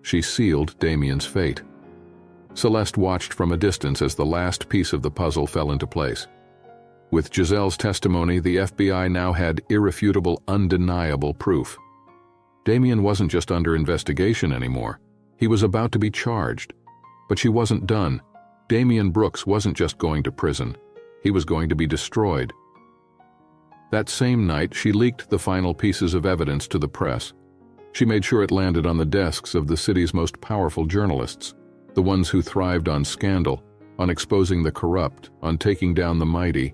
she sealed Damien's fate. Celeste watched from a distance as the last piece of the puzzle fell into place. With Giselle's testimony, the FBI now had irrefutable, undeniable proof. Damien wasn't just under investigation anymore. He was about to be charged. But she wasn't done. Damien Brooks wasn't just going to prison. He was going to be destroyed. That same night, she leaked the final pieces of evidence to the press. She made sure it landed on the desks of the city's most powerful journalists, the ones who thrived on scandal, on exposing the corrupt, on taking down the mighty.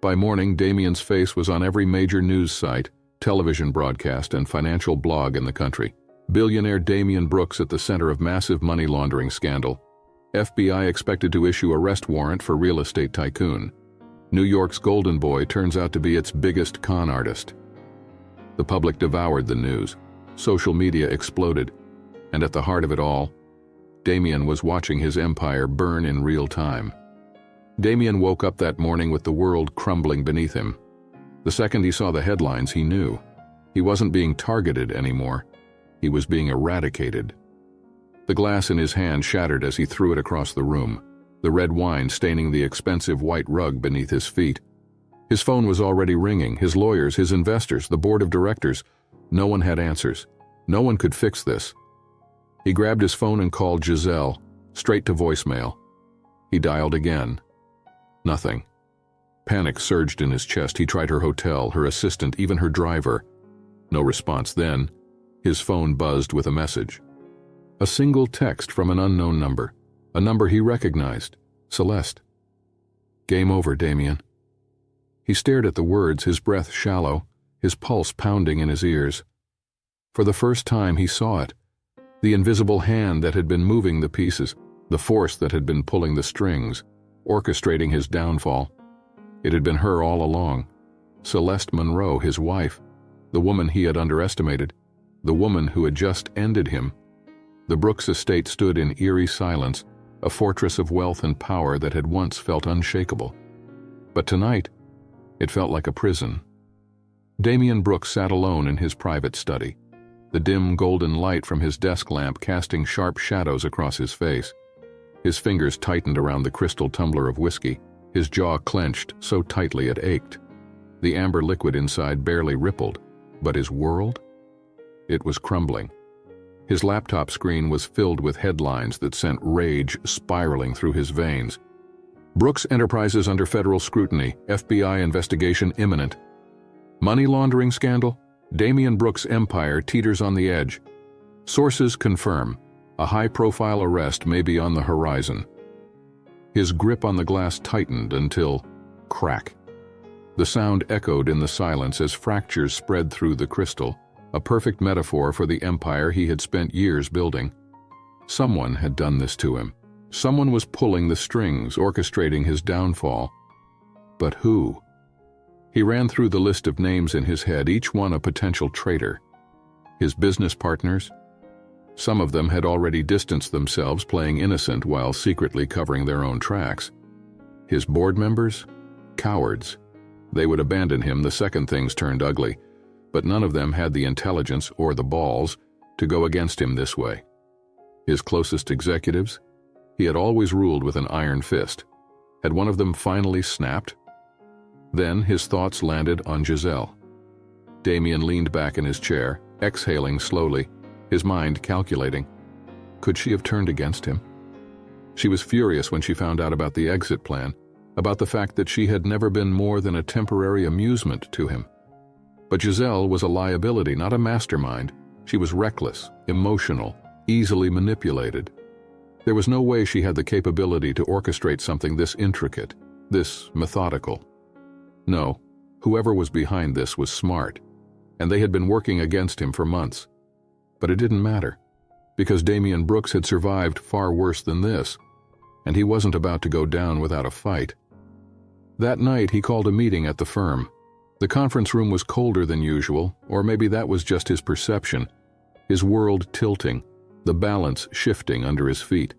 By morning, Damien's face was on every major news site, television broadcast, and financial blog in the country. Billionaire Damien Brooks at the center of massive money laundering scandal. FBI expected to issue arrest warrant for real estate tycoon. New York's golden boy turns out to be its biggest con artist. The public devoured the news. Social media exploded. And at the heart of it all, Damien was watching his empire burn in real time. Damien woke up that morning with the world crumbling beneath him. The second he saw the headlines, he knew. He wasn't being targeted anymore. He was being eradicated. The glass in his hand shattered as he threw it across the room, the red wine staining the expensive white rug beneath his feet. His phone was already ringing. His lawyers, his investors, the board of directors. No one had answers. No one could fix this. He grabbed his phone and called Giselle, straight to voicemail. He dialed again. Nothing. Panic surged in his chest. He tried her hotel, her assistant, even her driver. No response. Then, his phone buzzed with a message. A single text from an unknown number. A number he recognized. Celeste. Game over, Damien. He stared at the words, his breath shallow, his pulse pounding in his ears. For the first time he saw it. The invisible hand that had been moving the pieces, the force that had been pulling the strings, orchestrating his downfall. It had been her all along. Celeste Monroe, his wife, the woman he had underestimated, the woman who had just ended him. The Brooks estate stood in eerie silence, a fortress of wealth and power that had once felt unshakable. But tonight, it felt like a prison. Damien Brooks sat alone in his private study, the dim golden light from his desk lamp casting sharp shadows across his face. His fingers tightened around the crystal tumbler of whiskey, his jaw clenched so tightly it ached. The amber liquid inside barely rippled, but his world? It was crumbling. His laptop screen was filled with headlines that sent rage spiraling through his veins. Brooks Enterprises under federal scrutiny, FBI investigation imminent. Money laundering scandal? Damien Brooks' empire teeters on the edge. Sources confirm a high-profile arrest may be on the horizon. His grip on the glass tightened until crack. The sound echoed in the silence as fractures spread through the crystal, a perfect metaphor for the empire he had spent years building. Someone had done this to him. Someone was pulling the strings, orchestrating his downfall. But who? He ran through the list of names in his head, each one a potential traitor. His business partners? Some of them had already distanced themselves, playing innocent while secretly covering their own tracks. His board members? Cowards. They would abandon him the second things turned ugly, but none of them had the intelligence or the balls to go against him this way. His closest executives? He had always ruled with an iron fist. Had one of them finally snapped? Then his thoughts landed on Giselle. Damien leaned back in his chair, exhaling slowly, his mind calculating. Could she have turned against him? She was furious when she found out about the exit plan, about the fact that she had never been more than a temporary amusement to him. But Giselle was a liability, not a mastermind. She was reckless, emotional, easily manipulated. There was no way she had the capability to orchestrate something this intricate, this methodical. No, whoever was behind this was smart, and they had been working against him for months. But it didn't matter. because Damian Brooks had survived far worse than this, and he wasn't about to go down without a fight. That night, he called a meeting at the firm. The conference room was colder than usual, or maybe that was just his perception, his world tilting, the balance shifting under his feet.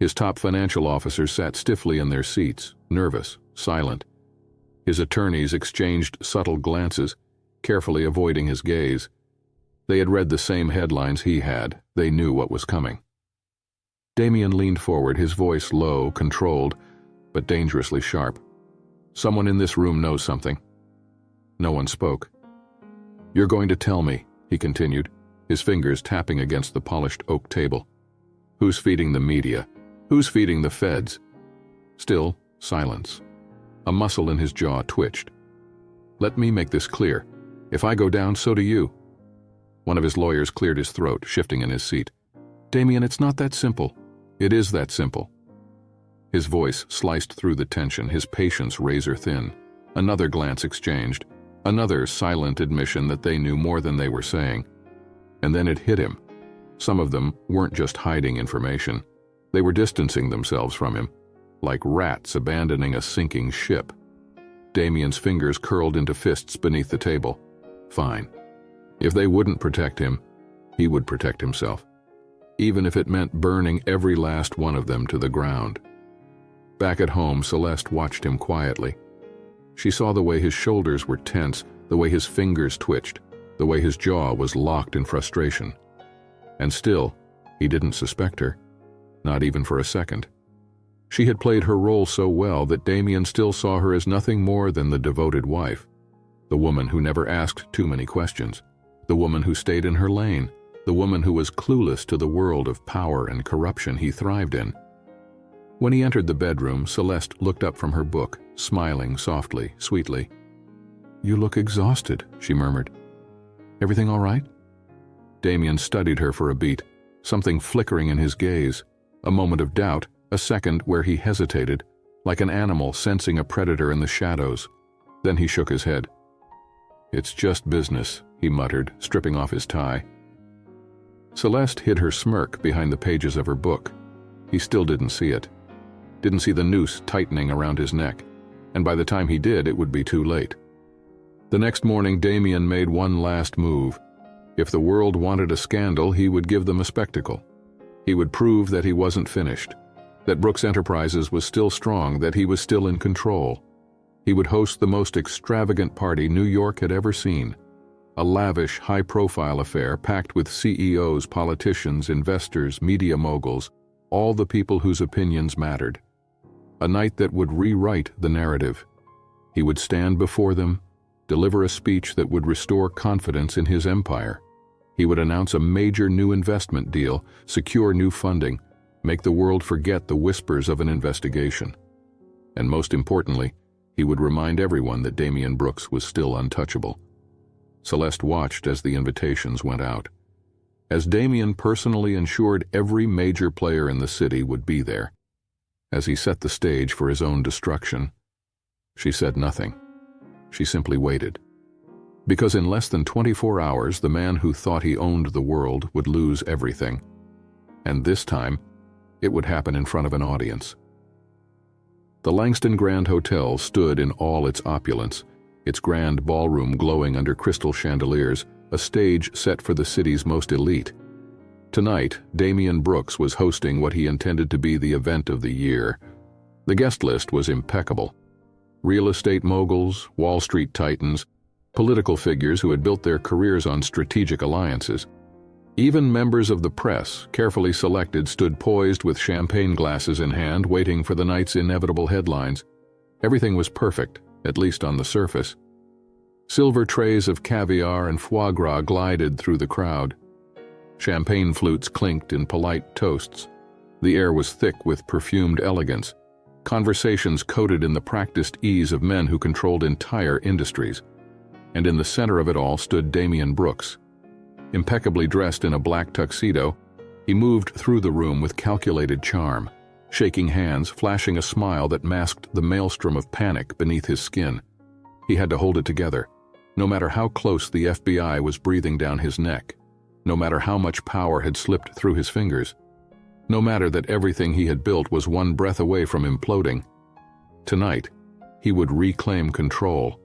His top financial officers sat stiffly in their seats, nervous, silent. His attorneys exchanged subtle glances, carefully avoiding his gaze. They had read the same headlines he had. They knew what was coming. Damian leaned forward, his voice low, controlled, but dangerously sharp. "Someone in this room knows something." No one spoke. "You're going to tell me," he continued, his fingers tapping against the polished oak table. "Who's feeding the media? Who's feeding the feds?" Still, silence. A muscle in his jaw twitched. "Let me make this clear. If I go down, so do you." One of his lawyers cleared his throat, shifting in his seat. "Damian, it's not that simple." "It is that simple." His voice sliced through the tension, his patience razor-thin. Another glance exchanged, another silent admission that they knew more than they were saying. And then it hit him. Some of them weren't just hiding information. They were distancing themselves from him, like rats abandoning a sinking ship. Damian's fingers curled into fists beneath the table. Fine. If they wouldn't protect him, he would protect himself, even if it meant burning every last one of them to the ground. Back at home, Celeste watched him quietly. She saw the way his shoulders were tense, the way his fingers twitched, the way his jaw was locked in frustration. And still, he didn't suspect her, not even for a second. She had played her role so well that Damian still saw her as nothing more than the devoted wife, the woman who never asked too many questions, the woman who stayed in her lane, the woman who was clueless to the world of power and corruption he thrived in. When he entered the bedroom, Celeste looked up from her book, smiling softly, sweetly. "You look exhausted," she murmured. "Everything all right?" Damian studied her for a beat, something flickering in his gaze, a moment of doubt, a second where he hesitated, like an animal sensing a predator in the shadows. Then he shook his head. "It's just business," he muttered, stripping off his tie. Celeste hid her smirk behind the pages of her book. He still didn't see it. Didn't see the noose tightening around his neck, and by the time he did, it would be too late. The next morning, Damian made one last move. If the world wanted a scandal, he would give them a spectacle. He would prove that he wasn't finished, that Brooks Enterprises was still strong, that he was still in control. He would host the most extravagant party New York had ever seen, a lavish, high-profile affair packed with CEOs, politicians, investors, media moguls, all the people whose opinions mattered. A night that would rewrite the narrative. He would stand before them, deliver a speech that would restore confidence in his empire. He would announce a major new investment deal, secure new funding, make the world forget the whispers of an investigation. And most importantly, he would remind everyone that Damian Brooks was still untouchable. Celeste watched as the invitations went out. As Damian personally ensured every major player in the city would be there. As he set the stage for his own destruction, she said nothing. She simply waited. Because in less than 24 hours, the man who thought he owned the world would lose everything. And this time, it would happen in front of an audience. The Langston Grand Hotel stood in all its opulence, its grand ballroom glowing under crystal chandeliers, a stage set for the city's most elite. Tonight, Damian Brooks was hosting what he intended to be the event of the year. The guest list was impeccable. Real estate moguls, Wall Street titans, political figures who had built their careers on strategic alliances. Even members of the press, carefully selected, stood poised with champagne glasses in hand, waiting for the night's inevitable headlines. Everything was perfect, at least on the surface. Silver trays of caviar and foie gras glided through the crowd. Champagne flutes clinked in polite toasts. The air was thick with perfumed elegance. Conversations coated in the practiced ease of men who controlled entire industries. And in the center of it all stood Damian Brooks. Impeccably dressed in a black tuxedo, he moved through the room with calculated charm, shaking hands, flashing a smile that masked the maelstrom of panic beneath his skin. He had to hold it together, no matter how close the FBI was breathing down his neck. no matter how much power had slipped through his fingers, no matter that everything he had built was one breath away from imploding. Tonight, he would reclaim control.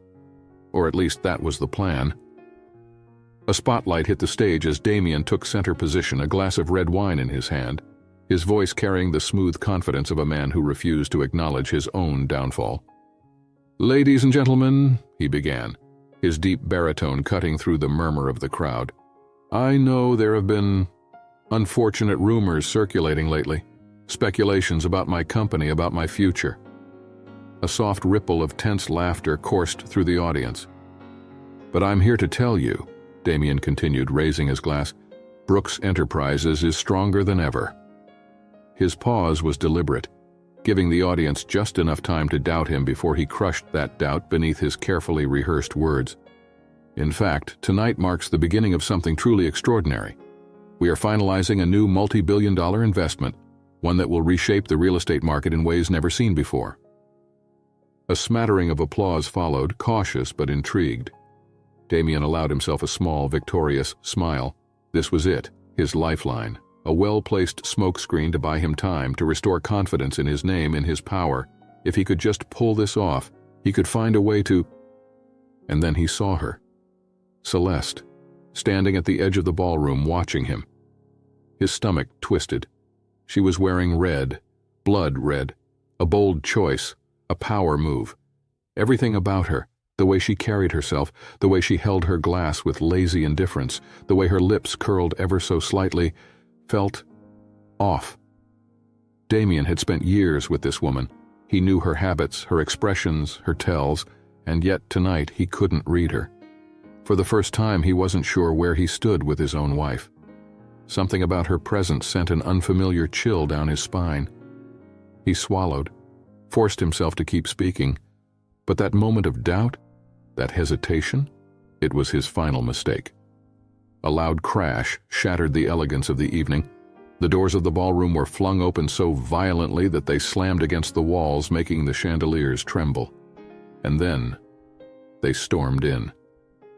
Or at least that was the plan. A spotlight hit the stage as Damien took center position, a glass of red wine in his hand, his voice carrying the smooth confidence of a man who refused to acknowledge his own downfall. "Ladies and gentlemen," he began, his deep baritone cutting through the murmur of the crowd, "I know there have been unfortunate rumors circulating lately, speculations about my company, about my future." A soft ripple of tense laughter coursed through the audience. "But I'm here to tell you," Damien continued, raising his glass, "Brooks Enterprises is stronger than ever." His pause was deliberate, giving the audience just enough time to doubt him before he crushed that doubt beneath his carefully rehearsed words. "In fact, tonight marks the beginning of something truly extraordinary. We are finalizing a new multi-billion-dollar investment, one that will reshape the real estate market in ways never seen before." A smattering of applause followed, cautious but intrigued. Damien allowed himself a small, victorious smile. This was it, his lifeline, a well-placed smokescreen to buy him time, to restore confidence in his name, in his power. If he could just pull this off, he could find a way to... And then he saw her. Celeste, standing at the edge of the ballroom, watching him. His stomach twisted. She was wearing red, blood red, a bold choice, a power move. Everything about her, the way she carried herself, the way she held her glass with lazy indifference, the way her lips curled ever so slightly, felt off. Damien had spent years with this woman. He knew her habits, her expressions, her tells, and yet tonight he couldn't read her. For the first time, he wasn't sure where he stood with his own wife. Something about her presence sent an unfamiliar chill down his spine. He swallowed, forced himself to keep speaking, but that moment of doubt, that hesitation, it was his final mistake. A loud crash shattered the elegance of the evening. The doors of the ballroom were flung open so violently that they slammed against the walls, making the chandeliers tremble. And then they stormed in.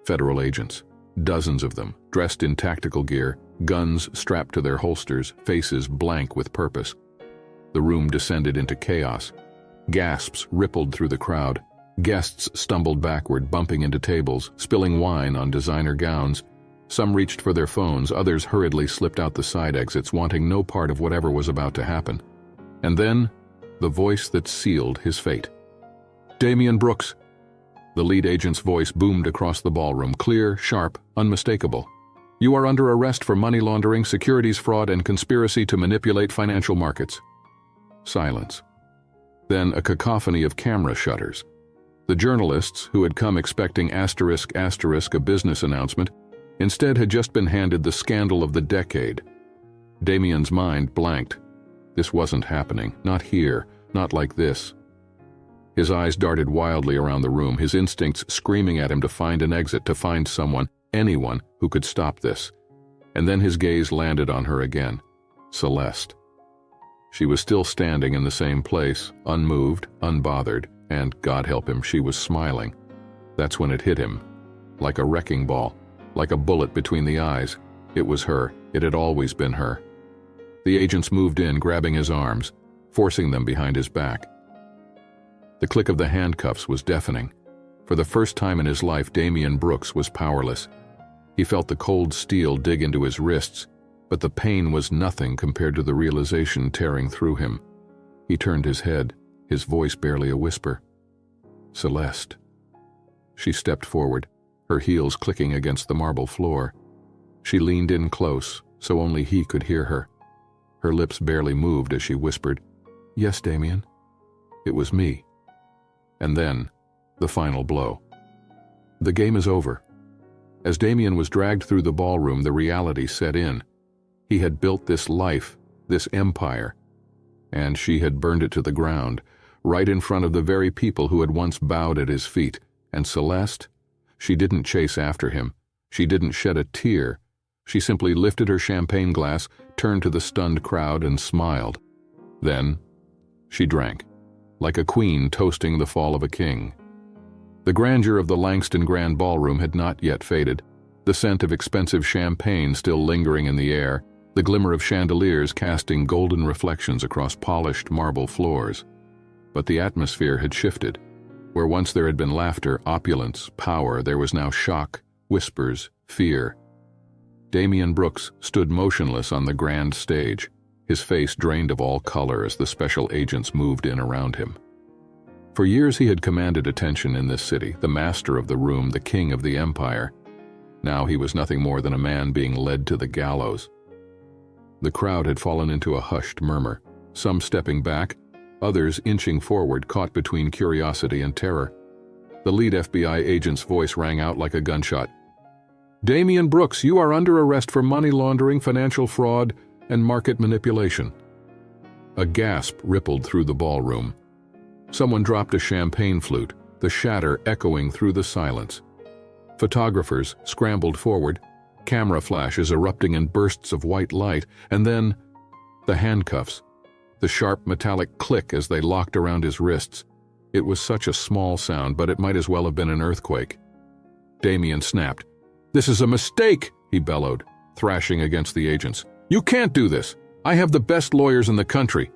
Federal agents, dozens of them, dressed in tactical gear, guns strapped to their holsters, faces blank with purpose. The room descended into chaos. Gasps rippled through the crowd. Guests stumbled backward, bumping into tables, spilling wine on designer gowns. Some reached for their phones, others hurriedly slipped out the side exits, wanting no part of whatever was about to happen. And then, the voice that sealed his fate. "Damien Brooks." The lead agent's voice boomed across the ballroom, clear, sharp, unmistakable. "You are under arrest for money laundering, securities fraud, and conspiracy to manipulate financial markets." Silence. Then a cacophony of camera shutters. The journalists, who had come expecting ***, a business announcement, instead had just been handed the scandal of the decade. Damien's mind blanked. This wasn't happening. Not here. Not like this. His eyes darted wildly around the room, his instincts screaming at him to find an exit, to find someone, anyone, who could stop this. And then his gaze landed on her again. Celeste. She was still standing in the same place, unmoved, unbothered, and, God help him, she was smiling. That's when it hit him. Like a wrecking ball, like a bullet between the eyes. It was her. It had always been her. The agents moved in, grabbing his arms, forcing them behind his back. The click of the handcuffs was deafening. For the first time in his life, Damien Brooks was powerless. He felt the cold steel dig into his wrists, but the pain was nothing compared to the realization tearing through him. He turned his head, his voice barely a whisper. "Celeste." She stepped forward, her heels clicking against the marble floor. She leaned in close, so only he could hear her. Her lips barely moved as she whispered, "Yes, Damien. It was me." And then, the final blow. The game is over. As Damien was dragged through the ballroom, the reality set in. He had built this life, this empire, and she had burned it to the ground, right in front of the very people who had once bowed at his feet. And Celeste? She didn't chase after him. She didn't shed a tear. She simply lifted her champagne glass, turned to the stunned crowd, and smiled. Then, she drank, like a queen toasting the fall of a king. The grandeur of the Langston Grand Ballroom had not yet faded. the scent of expensive champagne still lingering in the air, the glimmer of chandeliers casting golden reflections across polished marble floors. But the atmosphere had shifted. Where once there had been laughter, opulence, power, there was now shock, whispers, fear. Damian Brooks stood motionless on the grand stage, his face drained of all color as the special agents moved in around him. For years he had commanded attention in this city, the master of the room, the king of the empire. Now he was nothing more than a man being led to the gallows. The crowd had fallen into a hushed murmur, some stepping back, others inching forward, caught between curiosity and terror. The lead FBI agent's voice rang out like a gunshot. "Damian Brooks, you are under arrest for money laundering, financial fraud, and market manipulation." A gasp rippled through the ballroom. Someone dropped a champagne flute, the shatter echoing through the silence. Photographers scrambled forward, camera flashes erupting in bursts of white light, and then the handcuffs, the sharp metallic click as they locked around his wrists. It was such a small sound, but it might as well have been an earthquake. Damian snapped. "This is a mistake," he bellowed, thrashing against the agents. "You can't do this. I have the best lawyers in the country."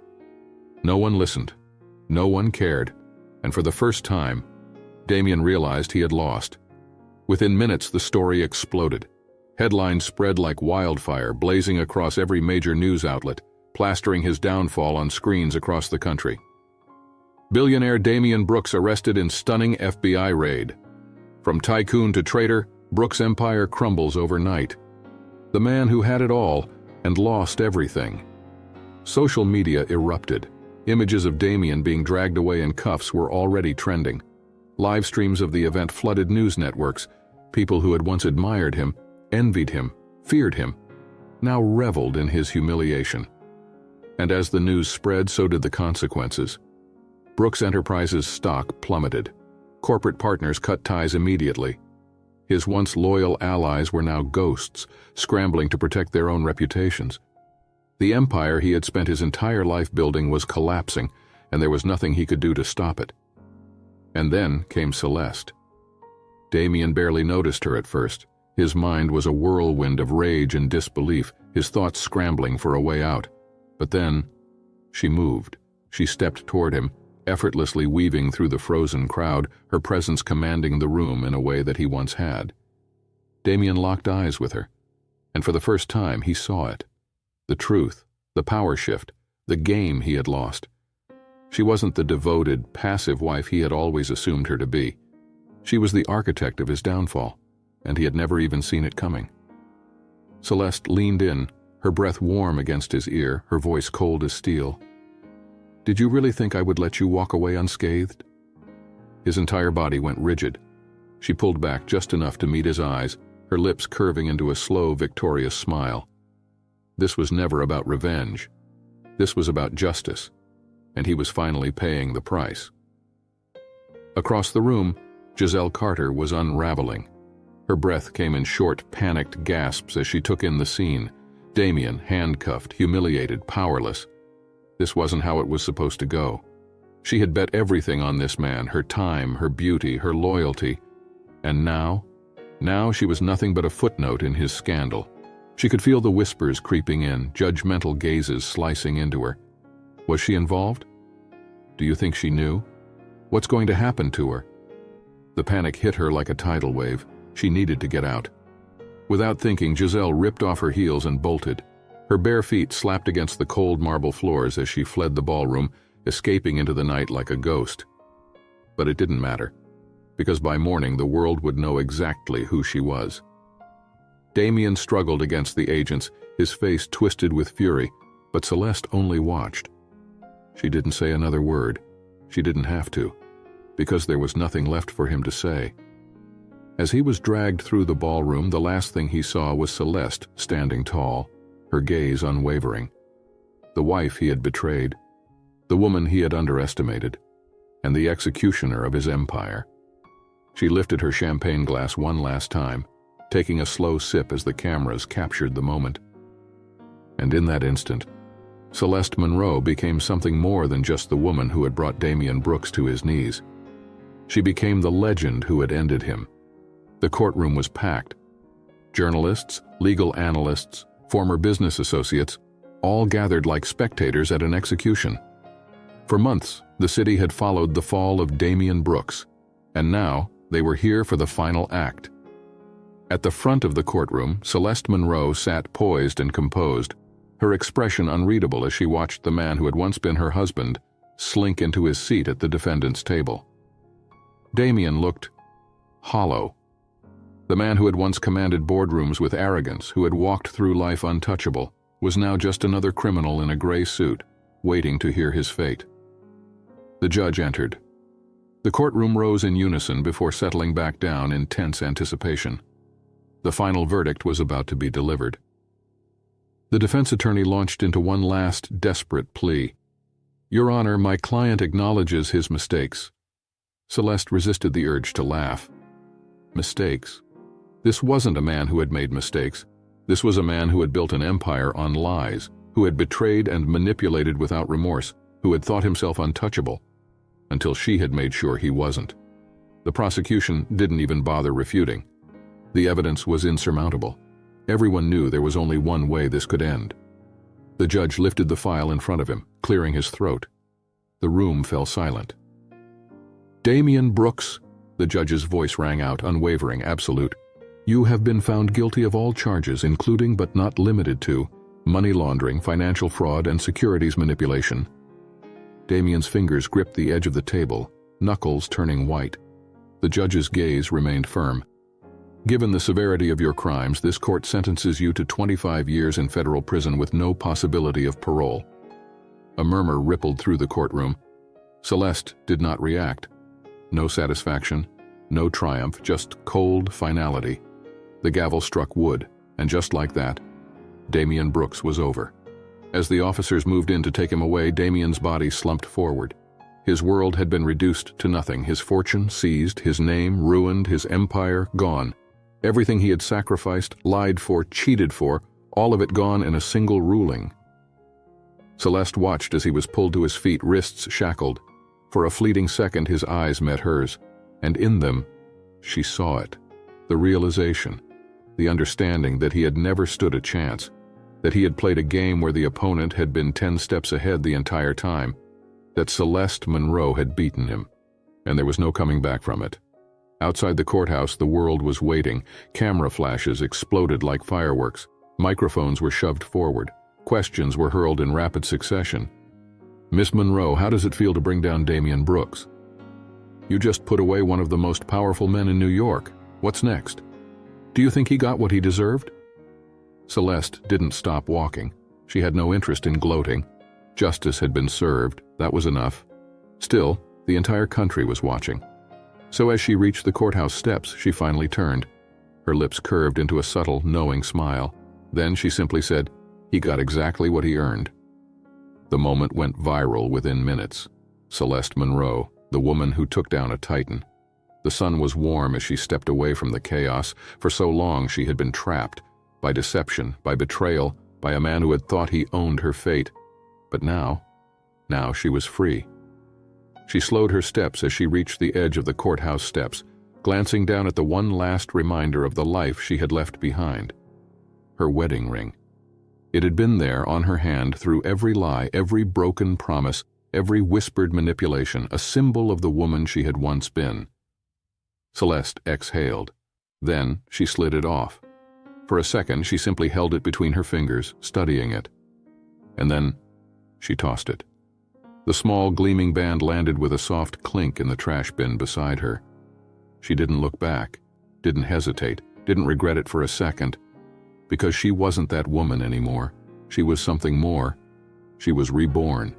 No one listened. No one cared. And for the first time, Damian realized he had lost. Within minutes, the story exploded. Headlines spread like wildfire, blazing across every major news outlet, plastering his downfall on screens across the country. Billionaire Damian Brooks arrested in stunning FBI raid. From tycoon to traitor, Brooks' empire crumbles overnight. The man who had it all and lost everything. Social media erupted. Images of Damian being dragged away in cuffs were already trending. Live streams of the event flooded news networks. People who had once admired him, envied him, feared him, now reveled in his humiliation. And as the news spread, so did the consequences. Brooks Enterprises' stock plummeted. Corporate partners cut ties immediately. His once loyal allies were now ghosts, scrambling to protect their own reputations. The empire he had spent his entire life building was collapsing, and there was nothing he could do to stop it. And then came Celeste. Damian barely noticed her at first. His mind was a whirlwind of rage and disbelief, his thoughts scrambling for a way out. But then, she moved. She stepped toward him, effortlessly weaving through the frozen crowd, her presence commanding the room in a way that he once had. Damian locked eyes with her, and for the first time he saw it. The truth, the power shift, the game he had lost. She wasn't the devoted, passive wife he had always assumed her to be. She was the architect of his downfall, and he had never even seen it coming. Celeste leaned in, her breath warm against his ear, her voice cold as steel. "Did you really think I would let you walk away unscathed?" His entire body went rigid. She pulled back just enough to meet his eyes, her lips curving into a slow, victorious smile. This was never about revenge. This was about justice, and he was finally paying the price. Across the room, Giselle Carter was unraveling. Her breath came in short, panicked gasps as she took in the scene. Damian, handcuffed, humiliated, powerless. This wasn't how it was supposed to go. She had bet everything on this man, her time, her beauty, her loyalty. And now she was nothing but a footnote in his scandal. She could feel the whispers creeping in, judgmental gazes slicing into her. Was she involved? Do you think she knew? What's going to happen to her? The panic hit her like a tidal wave. She needed to get out. Without thinking, Giselle ripped off her heels and bolted. Her bare feet slapped against the cold marble floors as she fled the ballroom, escaping into the night like a ghost. But it didn't matter, because by morning the world would know exactly who she was. Damian struggled against the agents, his face twisted with fury, but Celeste only watched. She didn't say another word. She didn't have to, because there was nothing left for him to say. As he was dragged through the ballroom, the last thing he saw was Celeste standing tall, her gaze unwavering. The wife he had betrayed, the woman he had underestimated, and the executioner of his empire. She lifted her champagne glass one last time, taking a slow sip as the cameras captured the moment. And in that instant, Celeste Monroe became something more than just the woman who had brought Damian Brooks to his knees. She became the legend who had ended him. The courtroom was packed. journalists, legal analysts, former business associates, all gathered like spectators at an execution. For months, the city had followed the fall of Damian Brooks, and now they were here for the final act. At the front of the courtroom, Celeste Monroe sat poised and composed, her expression unreadable as she watched the man who had once been her husband slink into his seat at the defendant's table. Damian looked hollow. The man who had once commanded boardrooms with arrogance, who had walked through life untouchable, was now just another criminal in a gray suit, waiting to hear his fate. The judge entered. The courtroom rose in unison before settling back down in tense anticipation. The final verdict was about to be delivered. The defense attorney launched into one last desperate plea. "Your Honor, my client acknowledges his mistakes." Celeste resisted the urge to laugh. Mistakes? This wasn't a man who had made mistakes. This was a man who had built an empire on lies, who had betrayed and manipulated without remorse, who had thought himself untouchable, until she had made sure he wasn't. The prosecution didn't even bother refuting. The evidence was insurmountable. Everyone knew there was only one way this could end. The judge lifted the file in front of him, clearing his throat. The room fell silent. "Damian Brooks," the judge's voice rang out, unwavering, absolute. "You have been found guilty of all charges, including but not limited to money laundering, financial fraud, and securities manipulation." Damian's fingers gripped the edge of the table, knuckles turning white. The judge's gaze remained firm. "Given the severity of your crimes, this court sentences you to 25 years in federal prison with no possibility of parole." A murmur rippled through the courtroom. Celeste did not react. No satisfaction, no triumph, just cold finality. The gavel struck wood, and just like that, Damian Brooks was over. As the officers moved in to take him away, Damian's body slumped forward. His world had been reduced to nothing, his fortune seized, his name ruined, his empire gone. Everything he had sacrificed, lied for, cheated for, all of it gone in a single ruling. Celeste watched as he was pulled to his feet, wrists shackled. For a fleeting second his eyes met hers, and in them she saw it. The realization, the understanding that he had never stood a chance, that he had played a game where the opponent had been 10 steps ahead the entire time, that Celeste Monroe had beaten him, and there was no coming back from it. Outside the courthouse, the world was waiting. Camera flashes exploded like fireworks. Microphones were shoved forward. Questions were hurled in rapid succession. "Miss Monroe, how does it feel to bring down Damian Brooks? You just put away one of the most powerful men in New York. What's next? Do you think he got what he deserved?" Celeste didn't stop walking. She had no interest in gloating. Justice had been served. That was enough. Still, the entire country was watching. So as she reached the courthouse steps, she finally turned. Her lips curved into a subtle, knowing smile. Then she simply said, "He got exactly what he earned." The moment went viral within minutes. Celeste Monroe, the woman who took down a titan. The sun was warm as she stepped away from the chaos. For so long she had been trapped, by deception, by betrayal, by a man who had thought he owned her fate. But now she was free. She slowed her steps as she reached the edge of the courthouse steps, glancing down at the one last reminder of the life she had left behind. Her wedding ring. It had been there on her hand through every lie, every broken promise, every whispered manipulation, a symbol of the woman she had once been. Celeste exhaled. Then she slid it off. For a second, she simply held it between her fingers, studying it. And then she tossed it. The small, gleaming band landed with a soft clink in the trash bin beside her. She didn't look back, didn't hesitate, didn't regret it for a second, because she wasn't that woman anymore. She was something more. She was reborn.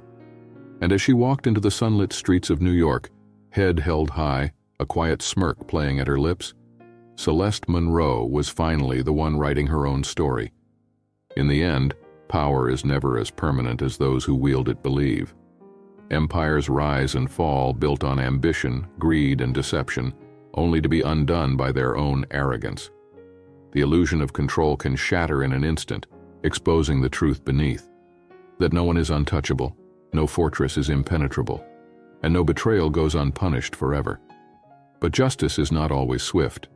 And as she walked into the sunlit streets of New York, head held high, a quiet smirk playing at her lips, Celeste Monroe was finally the one writing her own story. In the end, power is never as permanent as those who wield it believe. Empires rise and fall built on ambition, greed, and deception, only to be undone by their own arrogance. The illusion of control can shatter in an instant, exposing the truth beneath, that no one is untouchable, no fortress is impenetrable, and no betrayal goes unpunished forever. But justice is not always swift.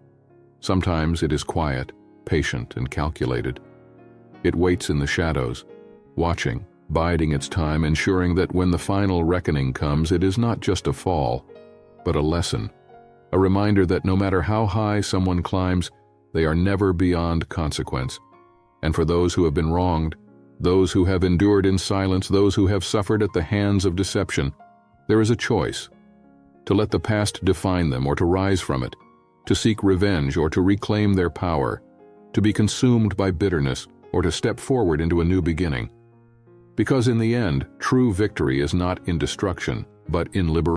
Sometimes it is quiet, patient and calculated. It waits in the shadows, watching, biding its time, ensuring that when the final reckoning comes, it is not just a fall, but a lesson, a reminder that no matter how high someone climbs, they are never beyond consequence. And for those who have been wronged, those who have endured in silence, those who have suffered at the hands of deception, there is a choice: to let the past define them or to rise from it, to seek revenge or to reclaim their power, to be consumed by bitterness or to step forward into a new beginning. Because in the end, true victory is not in destruction, but in liberation.